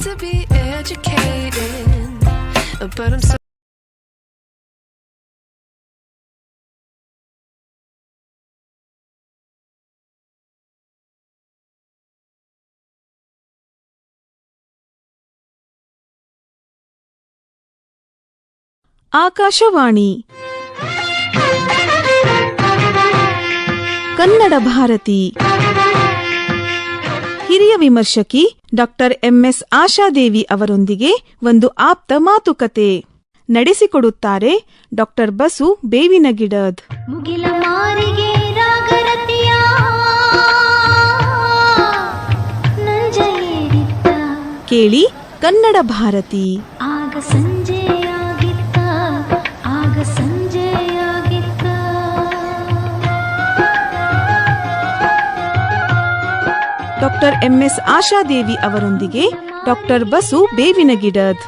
to be educated, but I'm so Akashvani Kannada Bharati. ಹಿರಿಯ ವಿಮರ್ಶಕಿ doctor MS Ashadevi ಅವರೊಂದಿಗೆ ಒಂದು ಆಪ್ತ ಮಾತುಕತೆ ನಡೆಸಿಕೊಡುತ್ತಾರೆ ಡಾಕ್ಟರ್ ಬಸು ಬೇವಿನಗಿಡದ್. ಮುಗಿಲ ಮಾರಿಗೆ ರಾಗರತಿಯ ನಂಜೇರಿತ್ತ ಕೇಳಿ ಕನ್ನಡ ಭಾರತಿ. ಆಗ ಸಂಜೆಯಾಗಿತ್ತ, ಆಗ ಸಂಜೆಯಾಗಿತ್ತ. ಡಾಕ್ಟರ್ MS ಆಶಾದೇವಿ ಅವರೊಂದಿಗೆ ಡಾಕ್ಟರ್ ಬಸು ಬೇವಿನಗಿಡದ್.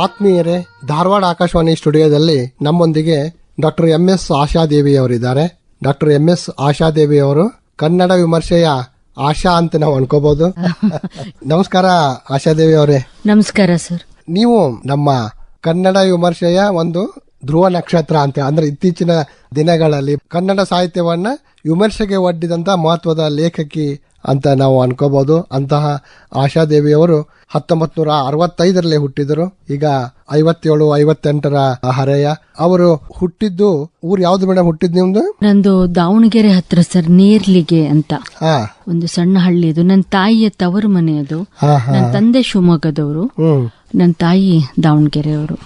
ಆತ್ಮೀಯರೇ, ಧಾರವಾಡ ಆಕಾಶವಾಣಿ ಸ್ಟುಡಿಯೋದಲ್ಲಿ ನಮ್ಮೊಂದಿಗೆ ಡಾಕ್ಟರ್ MS ಆಶಾದೇವಿ ಅವರಿದ್ದಾರೆ. ಡಾಕ್ಟರ್ MS ಆಶಾದೇವಿ ಅವರು ಕನ್ನಡ ವಿಮರ್ಶೆಯ ಆಶಾ ಅಂತ ನಾವು ಅನ್ಕೋಬಹುದು. ನಮಸ್ಕಾರ ಆಶಾದೇವಿ ಅವರೇ. ನಮಸ್ಕಾರ ಸರ್. ನೀವು ನಮ್ಮ ಕನ್ನಡ ವಿಮರ್ಶೆಯ ಒಂದು ಧ್ರುವ ನಕ್ಷತ್ರ ಅಂತ, ಅಂದ್ರೆ ಇತ್ತೀಚಿನ ದಿನಗಳಲ್ಲಿ ಕನ್ನಡ ಸಾಹಿತ್ಯವನ್ನ ವಿಮರ್ಶೆಗೆ ಒಡ್ಡಿದಂತ ಮಹತ್ವದ ಲೇಖಕಿ ಅಂತ ನಾವು ಅನ್ಕೋಬಹುದು. ಅಂತಹ ಆಶಾದೇವಿಯವರು 1965ರಲ್ಲಿ ಹುಟ್ಟಿದರು. ಈಗ 57-58ರ ಹರೆಯ. ಅವರು ಹುಟ್ಟಿದ್ದು ಊರು ಯಾವ್ದು ಮೇಡಮ್? ಹುಟ್ಟಿದ್ ನಿಮ್ದು? ನಂದು ದಾವಣಗೆರೆ ಹತ್ರ ಸರ್, ನೇರ್ಲಿಗೆ ಅಂತ ಒಂದು ಸಣ್ಣ ಹಳ್ಳಿ. ಅದು ನನ್ನ ತಾಯಿಯ ತವರು ಮನೆ. ಅದು ನನ್ನ ತಂದೆ ಶಿವಮೊಗ್ಗದವರು, ನನ್ನ ತಾಯಿ ದಾವಣಗೆರೆಯವರು.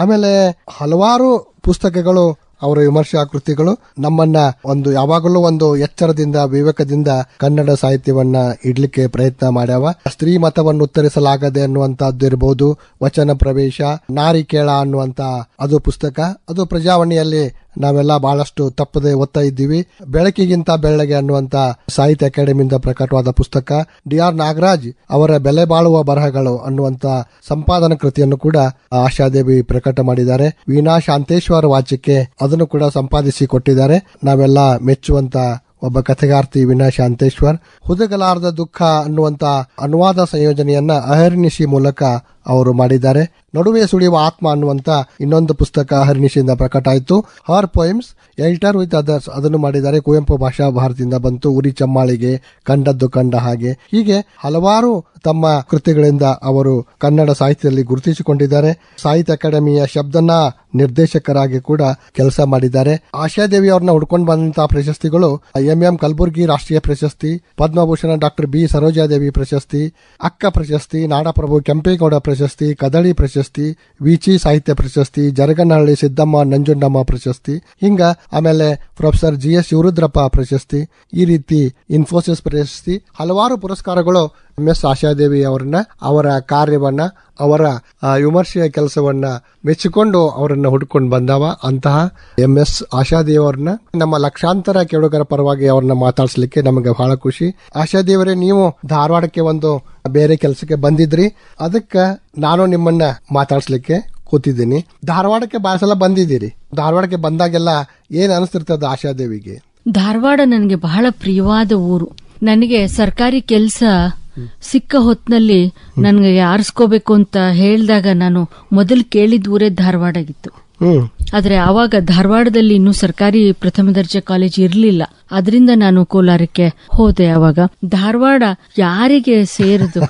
ಆಮೇಲೆ ಹಲವಾರು ಪುಸ್ತಕಗಳು, ಅವರ ವಿಮರ್ಶಾ ಕೃತಿಗಳು ನಮ್ಮನ್ನ ಒಂದು ಯಾವಾಗಲೂ ಒಂದು ಎಚ್ಚರದಿಂದ, ವಿವೇಕದಿಂದ ಕನ್ನಡ ಸಾಹಿತ್ಯವನ್ನ ಇಡ್ಲಿಕ್ಕೆ ಪ್ರಯತ್ನ ಮಾಡ್ಯಾವ. ಸ್ತ್ರೀ ಮತವನ್ನು ಉತ್ತರಿಸಲಾಗದೆ ಅನ್ನುವಂತಹದ್ದು ಇರಬಹುದು, ವಚನ ಪ್ರವೇಶ, ನಾರಿಕೇಳ ಅನ್ನುವಂತ ಅದು ಪುಸ್ತಕ. ಅದು ಪ್ರಜಾವಾಣಿಯಲ್ಲಿ ನಾವೆಲ್ಲ ಬಹಳಷ್ಟು ತಪ್ಪದೆ ಓದ್ತಾ ಇದ್ದೀವಿ. ಬೆಳಕಿಗಿಂತ ಬೆಳ್ಳಗೆ ಅನ್ನುವಂತ ಸಾಹಿತ್ಯ ಅಕಾಡೆಮಿಯಿಂದ ಪ್ರಕಟವಾದ ಪುಸ್ತಕ. DR ನಾಗರಾಜ್ ಅವರ ಬೆಲೆ ಬಾಳುವ ಬರಹಗಳು ಅನ್ನುವಂತ ಸಂಪಾದನಾ ಕೃತಿಯನ್ನು ಕೂಡ ಆಶಾದೇವಿ ಪ್ರಕಟ ಮಾಡಿದ್ದಾರೆ. ವೀಣಾ ಶಾಂತೇಶ್ವರ ವಾಚಿಕೆ ಅದನ್ನು ಕೂಡ ಸಂಪಾದಿಸಿ ಕೊಟ್ಟಿದ್ದಾರೆ. ನಾವೆಲ್ಲ ಮೆಚ್ಚುವಂತ ಒಬ್ಬ ಕಥೆಗಾರ್ತಿ ವೀಣಾ ಶಾಂತೇಶ್ವರ್. ಹುದುಗಲಾರದ ದುಃಖ ಅನ್ನುವಂತ ಅನುವಾದ ಸಂಯೋಜನೆಯನ್ನ ಅಹರ್ನಿಶಿ ಮೂಲಕ ಅವರು ಮಾಡಿದ್ದಾರೆ. ನಡುವೆ ಸುಳಿಯುವ ಆತ್ಮ ಅನ್ನುವಂತ ಇನ್ನೊಂದು ಪುಸ್ತಕ ಅಹರ್ನಿಶಿಯಿಂದ ಪ್ರಕಟ ಆಯಿತು. ಹರ್ ಪೋಯಮ್ಸ್ ಎಲ್ಟರ್ ವಿತ್ ಅದರ್ಸ್ ಅದನ್ನು ಮಾಡಿದ್ದಾರೆ. ಕುವೆಂಪು ಭಾಷಾ ಭಾರತಿಯಿಂದ ಬಂತು. ಉರಿ ಚಮ್ಮಾಳಿಗೆ, ಕಂಡದ್ದು ಕಂಡ ಹಾಗೆ, ಹೀಗೆ ಹಲವಾರು ತಮ್ಮ ಕೃತಿಗಳಿಂದ ಅವರು ಕನ್ನಡ ಸಾಹಿತ್ಯದಲ್ಲಿ ಗುರುತಿಸಿಕೊಂಡಿದ್ದಾರೆ. ಸಾಹಿತ್ಯ ಅಕಾಡೆಮಿಯ ಶಬ್ದನ ನಿರ್ದೇಶಕರಾಗಿ ಕೂಡ ಕೆಲಸ ಮಾಡಿದ್ದಾರೆ. ಆಶಾದೇವಿ ಅವ್ರನ್ನ ಹುಡ್ಕೊಂಡು ಬಂದಂತಹ ಪ್ರಶಸ್ತಿಗಳು MM ಕಲಬುರ್ಗಿ ರಾಷ್ಟ್ರೀಯ ಪ್ರಶಸ್ತಿ, ಪದ್ಮಭೂಷಣ ಡಾಕ್ಟರ್ B ಸರೋಜಾದೇವಿ ಪ್ರಶಸ್ತಿ, ಅಕ್ಕ ಪ್ರಶಸ್ತಿ, ನಾಡಪ್ರಭು ಕೆಂಪೇಗೌಡ ಪ್ರಶಸ್ತಿ, ಕದಳಿ ಪ್ರಶಸ್ತಿ, ವಿಚಿ ಸಾಹಿತ್ಯ ಪ್ರಶಸ್ತಿ, ಜರಗನಹಳ್ಳಿ ಸಿದ್ದಮ್ಮ ನಂಜುಂಡಮ್ಮ ಪ್ರಶಸ್ತಿ, ಹಿಂಗ ಆಮೇಲೆ ಪ್ರೊಫೆಸರ್ GS ಶಿವರುದ್ರಪ್ಪ ಪ್ರಶಸ್ತಿ, ಈ ರೀತಿ ಇನ್ಫೋಸಿಸ್ ಪ್ರಶಸ್ತಿ, ಹಲವಾರು ಪುರಸ್ಕಾರಗಳು MS ಆಶಾದೇವಿ ಅವರನ್ನ, ಅವರ ಕಾರ್ಯವನ್ನ, ಅವರ ವಿಮರ್ಶೆಯ ಕೆಲಸವನ್ನ ಮೆಚ್ಚಿಕೊಂಡು ಅವರನ್ನ ಹುಡ್ಕೊಂಡು ಬಂದವ. ಅಂತಹ MS ಆಶಾದೇವಿ ಅವ್ರನ್ನ ನಮ್ಮ ಲಕ್ಷಾಂತರ ಕೇಳುಗರ ಪರವಾಗಿ ಅವ್ರನ್ನ ಮಾತಾಡ್ಸ್ಲಿಕ್ಕೆ ನಮಗೆ ಬಹಳ ಖುಷಿ. ಆಶಾದೇವರೇ, ನೀವು ಧಾರವಾಡಕ್ಕೆ ಒಂದು ಬೇರೆ ಕೆಲಸಕ್ಕೆ ಬಂದಿದ್ರಿ, ಅದಕ್ಕೆ ನಾನು ನಿಮ್ಮನ್ನ ಮಾತಾಡ್ಸ್ಲಿಕ್ಕೆ ಕೂತಿದ್ದೀನಿ. ಧಾರವಾಡಕ್ಕೆ ಬಹಳ ಸಲ ಬಂದಿದ್ದೀರಿ. ಧಾರವಾಡಕ್ಕೆ ಬಂದಾಗೆಲ್ಲ ಏನ್ ಅನಿಸ್ತಿರ್ತದ ಆಶಾದೇವಿಗೆ? ಧಾರವಾಡ ನನಗೆ ಬಹಳ ಪ್ರಿಯವಾದ ಊರು. ನನಗೆ ಸರ್ಕಾರಿ ಕೆಲಸ ಸಿಕ್ಕ ಹೊತ್ನಲ್ಲಿ ನನಗೆ ಆರಿಸ್ಕೋಬೇಕು ಅಂತ ಹೇಳಿದಾಗ ನಾನು ಮೊದಲು ಕೇಳಿದ ಊರೇ ಧಾರವಾಡ ಆಗಿತ್ತು. ಆದ್ರೆ ಆವಾಗ ಧಾರವಾಡದಲ್ಲಿ ಇನ್ನೂ ಸರ್ಕಾರಿ ಪ್ರಥಮ ದರ್ಜೆ ಕಾಲೇಜ್ ಇರಲಿಲ್ಲ. ಅದರಿಂದ ನಾನು ಕೋಲಾರಕ್ಕೆ ಹೋದೆ. ಆವಾಗ ಧಾರವಾಡ ಯಾರಿಗೆ ಸೇರಿದು?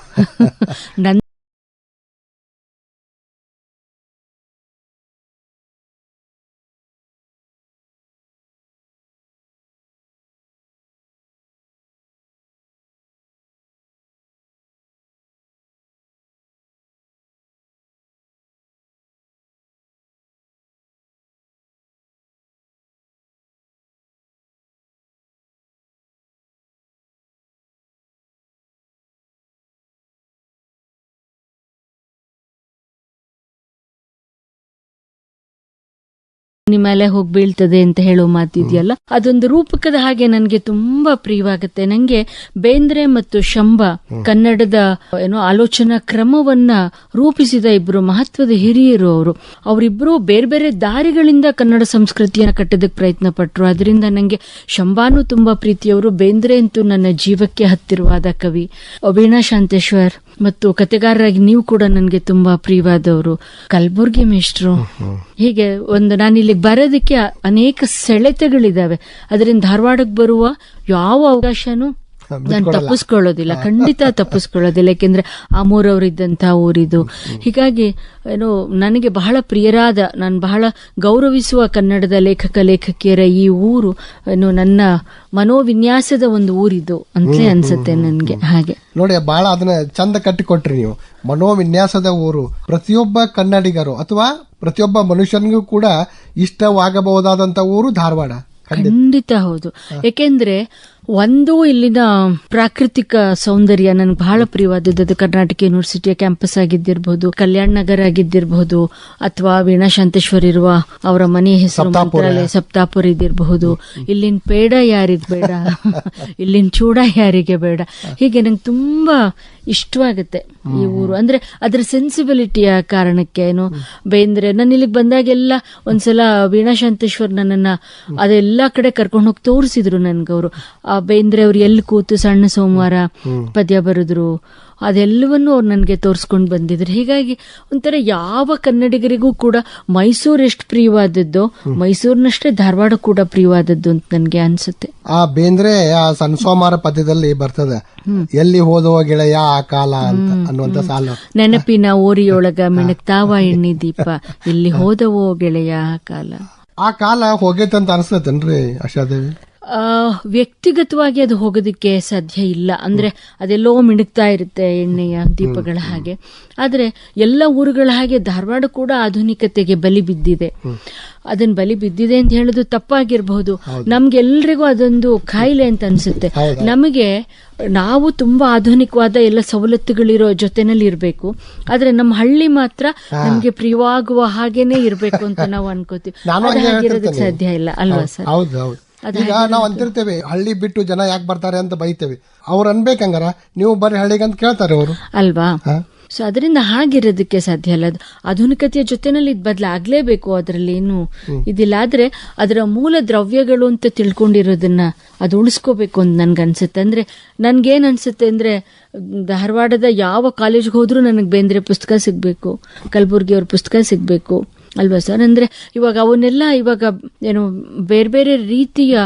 ಮೇಲೆ ಹೋಗಿ ಬೀಳ್ತದೆ ಅಂತ ಹೇಳೋ ಮಾತಿದೆಯಲ್ಲ, ಅದೊಂದು ರೂಪಕದ ಹಾಗೆ ನನಗೆ ತುಂಬಾ ಪ್ರಿಯವಾಗುತ್ತೆ. ನಂಗೆ ಬೇಂದ್ರೆ ಮತ್ತು ಶಂಭ ಕನ್ನಡದ ಆಲೋಚನಾ ಕ್ರಮವನ್ನ ರೂಪಿಸಿದ ಇಬ್ರು ಮಹತ್ವದ ಹಿರಿಯರು. ಅವರಿಬ್ರು ಬೇರೆ ಬೇರೆ ದಾರಿಗಳಿಂದ ಕನ್ನಡ ಸಂಸ್ಕೃತಿಯನ್ನ ಕಟ್ಟೋದಕ್ಕೆ ಪ್ರಯತ್ನ ಪಟ್ರು. ಅದರಿಂದ ನಂಗೆ ಶಂಭಾನು ತುಂಬಾ ಪ್ರೀತಿಯವರು. ಬೇಂದ್ರೆ ಅಂತೂ ನನ್ನ ಜೀವಕ್ಕೆ ಹತ್ತಿರವಾದ ಕವಿ. ವೀಣಾ ಶಾಂತೇಶ್ವರ್ ಮತ್ತು ಕತೆಗಾರರಾಗಿ ನೀವು ಕೂಡ ನನಗೆ ತುಂಬಾ ಪ್ರಿಯವಾದವರು. ಕಲಬುರ್ಗಿ ಮೇಷ್ಟ್ರು, ಹೀಗೆ ನಾನು ಇಲ್ಲಿಗೆ ಬರೋದಕ್ಕೆ ಅನೇಕ ಸೆಳೆತಗಳಿದಾವೆ. ಅದರಿಂದ ಧಾರವಾಡಕ್ಕೆ ಬರುವ ಯಾವ ಅವಕಾಶನೂ ನಾನು ತಪ್ಪಿಸ್ಕೊಳ್ಳೋದಿಲ್ಲ, ಖಂಡಿತ ತಪ್ಪಿಸ್ಕೊಳ್ಳೋದಿಲ್ಲ. ಯಾಕೆಂದ್ರೆ ಆಮೂರವರಿದ್ದಂತಹ ಊರಿದು. ಹೀಗಾಗಿ ನನಗೆ ಬಹಳ ಪ್ರಿಯರಾದ, ನಾನು ಬಹಳ ಗೌರವಿಸುವ ಕನ್ನಡದ ಲೇಖಕಿಯರ ಈ ಊರು ನನ್ನ ಮನೋವಿನ್ಯಾಸದ ಒಂದು ಊರಿದು ಅಂತಲೇ ಅನ್ಸುತ್ತೆ ನನ್ಗೆ. ಹಾಗೆ ನೋಡಿ, ಬಹಳ ಅದನ್ನ ಚಂದ ಕಟ್ಟಿಕೊಟ್ರಿ ನೀವು. ಮನೋವಿನ್ಯಾಸದ ಊರು, ಪ್ರತಿಯೊಬ್ಬ ಕನ್ನಡಿಗರು ಅಥವಾ ಪ್ರತಿಯೊಬ್ಬ ಮನುಷ್ಯನಿಗೂ ಕೂಡ ಇಷ್ಟವಾಗಬಹುದಾದಂತ ಊರು ಧಾರವಾಡ. ಖಂಡಿತ ಹೌದು. ಯಾಕೆಂದ್ರೆ ಒಂದು ಇಲ್ಲಿನ ಪ್ರಾಕೃತಿಕ ಸೌಂದರ್ಯ ನನಗೆ ಬಹಳ ಪ್ರಿಯವಾದದ್ದು. ಅದು ಕರ್ನಾಟಕ ಯೂನಿವರ್ಸಿಟಿಯ ಕ್ಯಾಂಪಸ್ ಆಗಿದ್ದಿರಬಹುದು, ಕಲ್ಯಾಣ ನಗರ ಆಗಿದ್ದಿರಬಹುದು, ಅಥವಾ ವೀಣಾ ಶಾಂತೇಶ್ವರ್ ಇರುವ ಅವರ ಮನೆ ಹೆಸರು ಮಂತ್ರಾಲಯ ಸಪ್ತಾಪುರ ಇದಿರಬಹುದು. ಇಲ್ಲಿನ ಪೇಡ ಯಾರಿಗೆ ಬೇಡ, ಇಲ್ಲಿನ ಚೂಡ ಯಾರಿಗೆ ಬೇಡ. ಹೀಗೆ ನಂಗೆ ತುಂಬಾ ಇಷ್ಟವಾಗುತ್ತೆ ಈ ಊರು. ಅಂದ್ರೆ ಅದರ ಸೆನ್ಸಿಬಿಲಿಟಿಯ ಕಾರಣಕ್ಕೆ ಬೇಂದ್ರೆ ನಾನು ಇಲ್ಲಿಗೆ ಬಂದಾಗೆಲ್ಲ ಒಂದ್ಸಲ ವೀಣಾ ಶಾಂತೇಶ್ವರ್ ನನ್ನನ್ನ ಅದೆಲ್ಲಾ ಕಡೆ ಕರ್ಕೊಂಡು ಹೋಗಿ ತೋರಿಸಿದ್ರು ನನ್ಗವ್ರು. ಬೇಂದ್ರೆ ಅವ್ರು ಎಲ್ಲಿ ಕೂತು ಸಣ್ಣ ಸೋಮವಾರ ಪದ್ಯ ಬರೆದ್ರು, ಅದೆಲ್ಲವನ್ನೂ ಅವ್ರು ನನಗೆ ತೋರಿಸ್ಕೊಂಡು ಬಂದಿದ್ರು. ಹೀಗಾಗಿ ಒಂಥರ ಯಾವ ಕನ್ನಡಿಗರಿಗೂ ಕೂಡ ಮೈಸೂರು ಎಷ್ಟು ಪ್ರಿಯವಾದದ್ದು, ಮೈಸೂರಿನಷ್ಟೇ ಧಾರವಾಡ ಕೂಡ ಪ್ರಿಯವಾದದ್ದು ಅಂತ ನನ್ಗೆ ಅನ್ಸುತ್ತೆ. ಆ ಬೇಂದ್ರೆ ಆ ಸಣ್ಣ ಸೋಮವಾರ ಪದ್ಯದಲ್ಲಿ ಬರ್ತದೆ, ಎಲ್ಲಿ ಹೋದವ ಗೆಳೆಯ ಆ ಕಾಲ ಅಂತ ಅನ್ನುವಂತ ಸಾಲು. ನೆನಪಿನ ಓರಿಯೊಳಗ ಮಿಣಕ್ತಾವ ಎಣ್ಣಿ ದೀಪ, ಇಲ್ಲಿ ಹೋದವೋ ಗೆಳೆಯ ಆ ಕಾಲ. ಆ ಕಾಲ ಹೋಗೈತಂತ ಅನ್ಸ್ತೇನ್ರಿ ಆಶಾದೇವಿ? ವ್ಯಕ್ತಿಗತವಾಗಿ ಅದು ಹೋಗೋದಕ್ಕೆ ಸಾಧ್ಯ ಇಲ್ಲ. ಅಂದ್ರೆ ಅದೆಲ್ಲೋ ಮಿಣುಕ್ತಾ ಇರುತ್ತೆ ಎಣ್ಣೆಯ ದೀಪಗಳ ಹಾಗೆ. ಆದ್ರೆ ಎಲ್ಲ ಊರುಗಳ ಹಾಗೆ ಧಾರವಾಡ ಕೂಡ ಆಧುನಿಕತೆಗೆ ಬಲಿ ಬಿದ್ದಿದೆ. ಅದನ್ನ ಬಲಿ ಬಿದ್ದಿದೆ ಅಂತ ಹೇಳೋದು ತಪ್ಪಾಗಿರ್ಬಹುದು. ನಮ್ಗೆಲ್ರಿಗೂ ಅದೊಂದು ಕಾಯಿಲೆ ಅಂತ ಅನ್ಸುತ್ತೆ. ನಾವು ತುಂಬಾ ಆಧುನಿಕವಾದ ಎಲ್ಲ ಸವಲತ್ತುಗಳಿರೋ ಜೊತೆನಲ್ಲಿ ಇರಬೇಕು, ಆದ್ರೆ ನಮ್ಮ ಹಳ್ಳಿ ಮಾತ್ರ ನಮ್ಗೆ ಪ್ರಿಯವಾಗುವ ಹಾಗೇನೆ ಇರ್ಬೇಕು ಅಂತ ನಾವು ಅನ್ಕೋತೀವಿ. ಹಾಗಿರೋದಕ್ಕೆ ಸಾಧ್ಯ ಇಲ್ಲ ಅಲ್ವಾ ಸರ್? ಈಗ ನಾವು ಅಂತಿರ್ತೇವೆ ಹಳ್ಳಿ ಬಿಟ್ಟು ಜನ ಯಾಕೆ ಬರ್ತಾರೆ ಅಂತ ಬೈತೇವೆ. ಅವ್ರು ಅನ್ಬೇಕಂಗಾರ ನೀವು ಬರ್ರಿ ಹಳ್ಳಿಗೆ ಅಂತ ಕೇಳ್ತಾರೆ ಅವರು, ಅಲ್ವಾ? ಸೊ ಅದರಿಂದ ಹಾಗಿರೋದಕ್ಕೆ ಸಾಧ್ಯ ಇಲ್ಲ. ಅದು ಆಧುನಿಕತೆಯ ಜೊತೆನಲ್ಲಿ ಇದು ಬದಲಾಗ್ಲೇಬೇಕು, ಅದರಲ್ಲಿ ಏನು ಇದಿಲ್ಲ. ಆದ್ರೆ ಅದರ ಮೂಲ ದ್ರವ್ಯಗಳು ಅಂತ ತಿಳ್ಕೊಂಡಿರೋದನ್ನ ಅದು ಉಳಿಸ್ಕೋಬೇಕು ಅಂತ ನನ್ಗನ್ಸುತ್ತೆ. ಅಂದ್ರೆ ನನ್ಗೇನ್ ಅನ್ಸುತ್ತೆ ಅಂದ್ರೆ, ಧಾರವಾಡದ ಯಾವ ಕಾಲೇಜ್ಗೆ ಹೋದ್ರೂ ನನಗೆ ಬೇಂದ್ರೆ ಪುಸ್ತಕ ಸಿಗ್ಬೇಕು, ಕಲಬುರ್ಗಿ ಅವ್ರ ಪುಸ್ತಕ ಸಿಗ್ಬೇಕು ಅಲ್ವಾ ಸರ್? ಅಂದ್ರೆ ಇವಾಗ ಅವನ್ನೆಲ್ಲ ಏನು ಬೇರೆ ಬೇರೆ ರೀತಿಯ